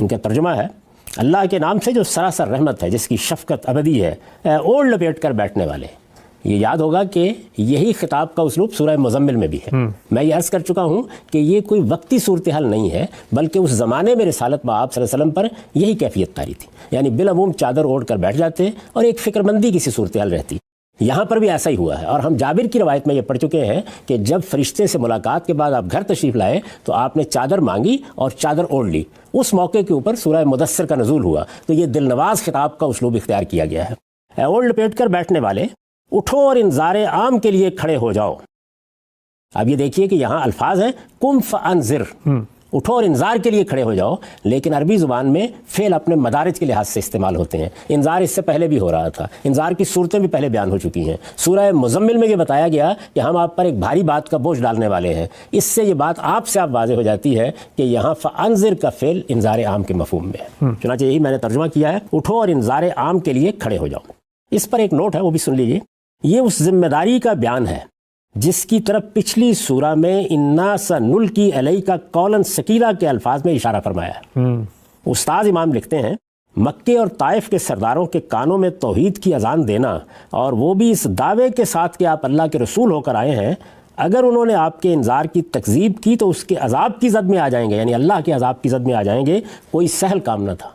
ان کا ترجمہ ہے اللہ کے نام سے جو سراسر رحمت ہے، جس کی شفقت ابدی ہے، اوڑھ لپیٹ کر بیٹھنے والے. یہ یاد ہوگا کہ یہی خطاب کا اسلوب سورہ مزمل میں بھی ہے. میں یہ عرض کر چکا ہوں کہ یہ کوئی وقتی صورتحال نہیں ہے، بلکہ اس زمانے میں رسالت مآب صلی اللہ علیہ وسلم پر یہی کیفیت طاری تھی. یعنی بالعموم چادر اوڑھ کر بیٹھ جاتے اور ایک فکر مندی کی سی صورتحال رہتی. یہاں پر بھی ایسا ہی ہوا ہے، اور ہم جابر کی روایت میں یہ پڑھ چکے ہیں کہ جب فرشتے سے ملاقات کے بعد آپ گھر تشریف لائے تو آپ نے چادر مانگی اور چادر اوڑھ لی. اس موقع کے اوپر سورہ مدثر کا نزول ہوا، تو یہ دل نواز خطاب کا اسلوب اختیار کیا گیا ہے. اے اوڑھ لپیٹ کر بیٹھنے والے، اٹھو اور انذار عام کے لیے کھڑے ہو جاؤ. اب یہ دیکھیے کہ یہاں الفاظ ہیں قم فانذر، اٹھو اور انذار کے لیے کھڑے ہو جاؤ، لیکن عربی زبان میں فعل اپنے مدارج کے لحاظ سے استعمال ہوتے ہیں. انذار اس سے پہلے بھی ہو رہا تھا، انذار کی صورتیں بھی پہلے بیان ہو چکی ہیں. سورہ مزمل میں یہ بتایا گیا کہ ہم آپ پر ایک بھاری بات کا بوجھ ڈالنے والے ہیں. اس سے یہ بات آپ سے آپ واضح ہو جاتی ہے کہ یہاں فانذر کا فعل انذار عام کے مفہوم میں ہے. چنانچہ یہی میں نے ترجمہ کیا ہے، اٹھو اور انذار عام کے لیے کھڑے ہو جاؤ. اس پر ایک نوٹ ہے، وہ بھی سن لیجیے. یہ اس ذمہ داری کا بیان ہے جس کی طرف پچھلی سورہ میں انا سنلقی علیک قولا ثقیلا کے الفاظ میں اشارہ فرمایا ہے. استاد امام لکھتے ہیں مکے اور طائف کے سرداروں کے کانوں میں توحید کی اذان دینا، اور وہ بھی اس دعوے کے ساتھ کہ آپ اللہ کے رسول ہو کر آئے ہیں، اگر انہوں نے آپ کے انذار کی تکذیب کی تو اس کے عذاب کی زد میں آ جائیں گے، یعنی اللہ کے عذاب کی زد میں آ جائیں گے. کوئی سہل کام نہ تھا.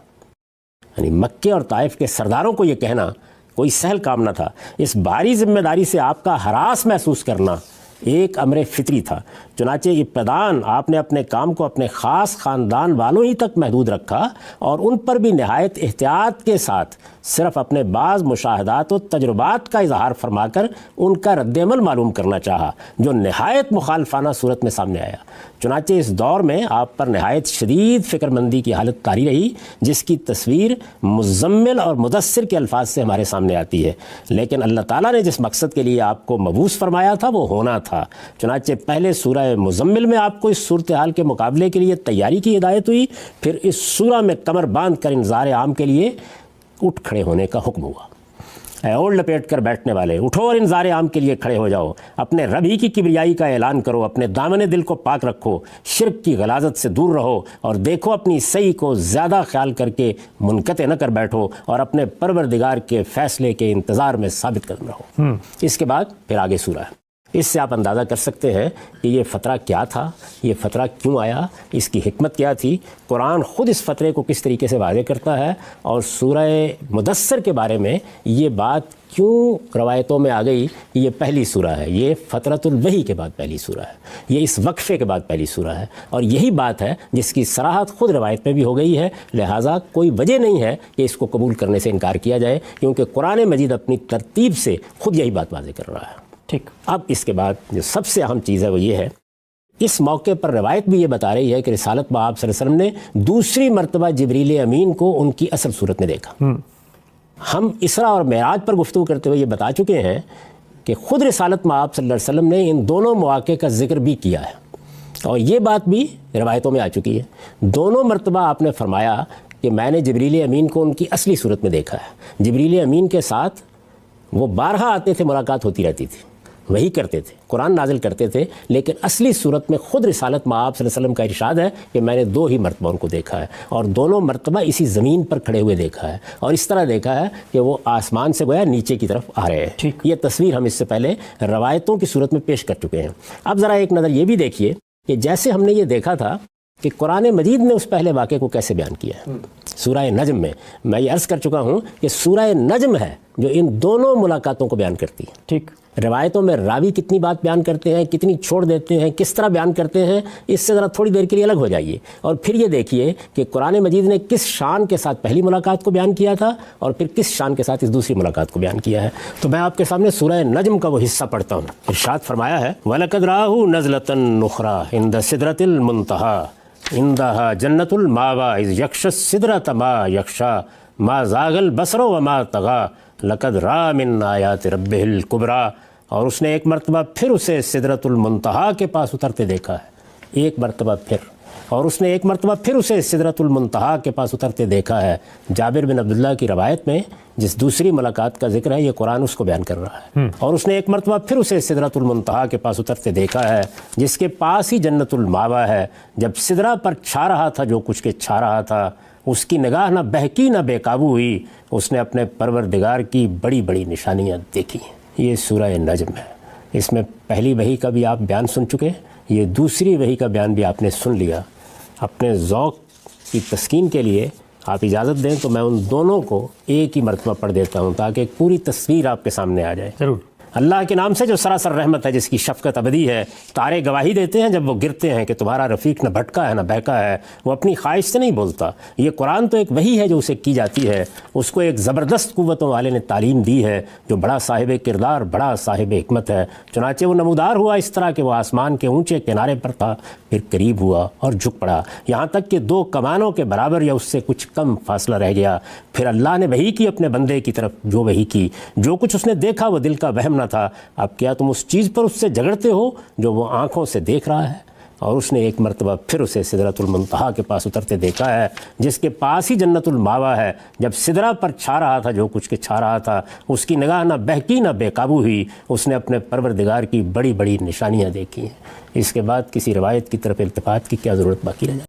یعنی مکے اور طائف کے سرداروں کو یہ کہنا کوئی سہل کام نہ تھا. اس بھاری ذمہ داری سے آپ کا ہراس محسوس کرنا ایک امر فطری تھا. چنانچہ ابتداً آپ نے اپنے کام کو اپنے خاص خاندان والوں ہی تک محدود رکھا، اور ان پر بھی نہایت احتیاط کے ساتھ صرف اپنے بعض مشاہدات و تجربات کا اظہار فرما کر ان کا رد عمل معلوم کرنا چاہا، جو نہایت مخالفانہ صورت میں سامنے آیا. چنانچہ اس دور میں آپ پر نہایت شدید فکر مندی کی حالت طاری رہی، جس کی تصویر مزمل اور مدثر کے الفاظ سے ہمارے سامنے آتی ہے. لیکن اللہ تعالیٰ نے جس مقصد کے لیے آپ کو مبعوث فرمایا تھا وہ ہونا تھا. چنانچہ پہلے سورہ مزمل میں آپ کو اس صورتحال کے مقابلے کے لیے تیاری کی ہدایت ہوئی، پھر اس سورہ میں کمر باندھ کر انذار عام کے لیے اٹھ کھڑے ہونے کا حکم ہوا. اے اوڑھ لپیٹ کر بیٹھنے والے، اٹھو اور انذار عام کے لیے کھڑے ہو جاؤ. اپنے رب ہی کی کبریائی کا اعلان کرو، اپنے دامن دل کو پاک رکھو، شرک کی غلاظت سے دور رہو، اور دیکھو اپنی صحیح کو زیادہ خیال کر کے منقطع نہ کر بیٹھو، اور اپنے پروردگار کے فیصلے کے انتظار میں ثابت قدم رہو. اس کے بعد پھر آگے سورہ ہے. اس سے آپ اندازہ کر سکتے ہیں کہ یہ فترہ کیا تھا، یہ فترہ کیوں آیا، اس کی حکمت کیا تھی. قرآن خود اس فترے کو کس طریقے سے واضح کرتا ہے، اور سورہ مدثر کے بارے میں یہ بات کیوں روایتوں میں آ گئی کہ یہ پہلی سورہ ہے، یہ فترۃ الوحی کے بعد پہلی سورہ ہے، یہ اس وقفے کے بعد پہلی سورہ ہے. اور یہی بات ہے جس کی صراحت خود روایت میں بھی ہو گئی ہے. لہٰذا کوئی وجہ نہیں ہے کہ اس کو قبول کرنے سے انکار کیا جائے، کیونکہ قرآن مجید اپنی ترتیب سے خود یہی بات واضح کر رہا ہے. ٹھیک. اب اس کے بعد جو سب سے اہم چیز ہے وہ یہ ہے، اس موقع پر روایت بھی یہ بتا رہی ہے کہ رسالت مآب صلی اللہ علیہ وسلم نے دوسری مرتبہ جبریل امین کو ان کی اصل صورت میں دیکھا. ہم اسراء اور معراج پر گفتگو کرتے ہوئے یہ بتا چکے ہیں کہ خود رسالت مآب صلی اللہ علیہ وسلم نے ان دونوں مواقع کا ذکر بھی کیا ہے، اور یہ بات بھی روایتوں میں آ چکی ہے. دونوں مرتبہ آپ نے فرمایا کہ میں نے جبریل امین کو ان کی اصلی صورت میں دیکھا ہے. جبریل امین کے ساتھ وہ بارہا آتے تھے، ملاقات ہوتی رہتی تھی، وہی کرتے تھے، قرآن نازل کرتے تھے، لیکن اصلی صورت میں خود رسالت مآب صلی اللہ علیہ وسلم کا ارشاد ہے کہ میں نے 2 ہی مرتبہ ان کو دیکھا ہے، اور دونوں مرتبہ اسی زمین پر کھڑے ہوئے دیکھا ہے، اور اس طرح دیکھا ہے کہ وہ آسمان سے گویا نیچے کی طرف آ رہے ہیں. یہ تصویر ہم اس سے پہلے روایتوں کی صورت میں پیش کر چکے ہیں. اب ذرا ایک نظر یہ بھی دیکھیے کہ جیسے ہم نے یہ دیکھا تھا کہ قرآن مجید نے اس پہلے واقعے کو کیسے بیان کیا ہے. سورہ نجم میں یہ عرض کر چکا ہوں کہ سورہ نجم ہے جو ان دونوں ملاقاتوں کو بیان کرتی ہے. ٹھیک. روایتوں میں راوی کتنی بات بیان کرتے ہیں، کتنی چھوڑ دیتے ہیں، کس طرح بیان کرتے ہیں، اس سے ذرا تھوڑی دیر کے لیے الگ ہو جائیے، اور پھر یہ دیکھیے کہ قرآن مجید نے کس شان کے ساتھ پہلی ملاقات کو بیان کیا تھا، اور پھر کس شان کے ساتھ اس دوسری ملاقات کو بیان کیا ہے. تو میں آپ کے سامنے سورہ نجم کا وہ حصہ پڑھتا ہوں. ارشاد فرمایا ہے وَلَقَدْ رَآهُ نَزْلَةً أُخْرَىٰ عِندَ سِدْرَةِ الْمُنتَهَىٰ عندها جنت الماوا اذ یغشی السدرۃ ما یغشی ما زاغ البصر وما طغى لقد رأى من آیات ربہ الکبریٰ. اور اس نے ایک مرتبہ پھر اسے سدرۃ المنتہا کے پاس اترتے دیکھا ہے، ایک مرتبہ پھر، اور اس نے ایک مرتبہ پھر اسے سدرۃ المنتہا کے پاس اترتے دیکھا ہے. جابر بن عبداللہ کی روایت میں جس دوسری ملاقات کا ذکر ہے، یہ قرآن اس کو بیان کر رہا ہے. اور اس نے ایک مرتبہ پھر اسے سدرۃ المنتہا کے پاس اترتے دیکھا ہے جس کے پاس ہی جنت الماوا ہے. جب سدرہ پر چھا رہا تھا جو کچھ کے چھا رہا تھا، اس کی نگاہ نہ بہکی نہ بے قابو ہوئی، اس نے اپنے پروردگار کی بڑی بڑی نشانیاں دیکھی. یہ سورہ نجم ہے. اس میں پہلی وحی کا بھی آپ بیان سن چکے، یہ دوسری وحی کا بیان بھی آپ نے سن لیا. اپنے ذوق کی تسکین کے لیے آپ اجازت دیں تو میں ان دونوں کو ایک ہی مرتبہ پڑھ دیتا ہوں تاکہ ایک پوری تصویر آپ کے سامنے آ جائے. ضرور. اللہ کے نام سے جو سراسر رحمت ہے، جس کی شفقت ابدی ہے. تارے گواہی دیتے ہیں جب وہ گرتے ہیں کہ تمہارا رفیق نہ بھٹکا ہے نہ بہکا ہے. وہ اپنی خواہش سے نہیں بولتا. یہ قرآن تو ایک وحی ہے جو اسے کی جاتی ہے. اس کو ایک زبردست قوتوں والے نے تعلیم دی ہے جو بڑا صاحب کردار، بڑا صاحب حکمت ہے. چنانچہ وہ نمودار ہوا اس طرح کہ وہ آسمان کے اونچے کنارے پر تھا، پھر قریب ہوا اور جھک پڑا، یہاں تک کہ 2 کمانوں کے برابر یا اس سے کچھ کم فاصلہ رہ گیا. پھر اللہ نے وحی کی اپنے بندے کی طرف جو وحی کی. جو کچھ اس نے دیکھا وہ دل کا وہم نہ تھا. اب کیا تم اس چیز پر اس سے جھگڑتے ہو جو وہ آنکھوں سے دیکھ رہا ہے؟ اور اس نے ایک مرتبہ پھر اسے سدرۃ المنتہا کے پاس اترتے دیکھا ہے جس کے پاس ہی جنت الماوا ہے. جب سدرہ پر چھا رہا تھا جو کچھ کے چھا رہا تھا، اس کی نگاہ نہ بہکی نہ بے قابو ہوئی. اس نے اپنے پروردگار کی بڑی بڑی نشانیاں دیکھی ہیں. اس کے بعد کسی روایت کی طرف التفات کی کیا ضرورت باقی رہ جائے؟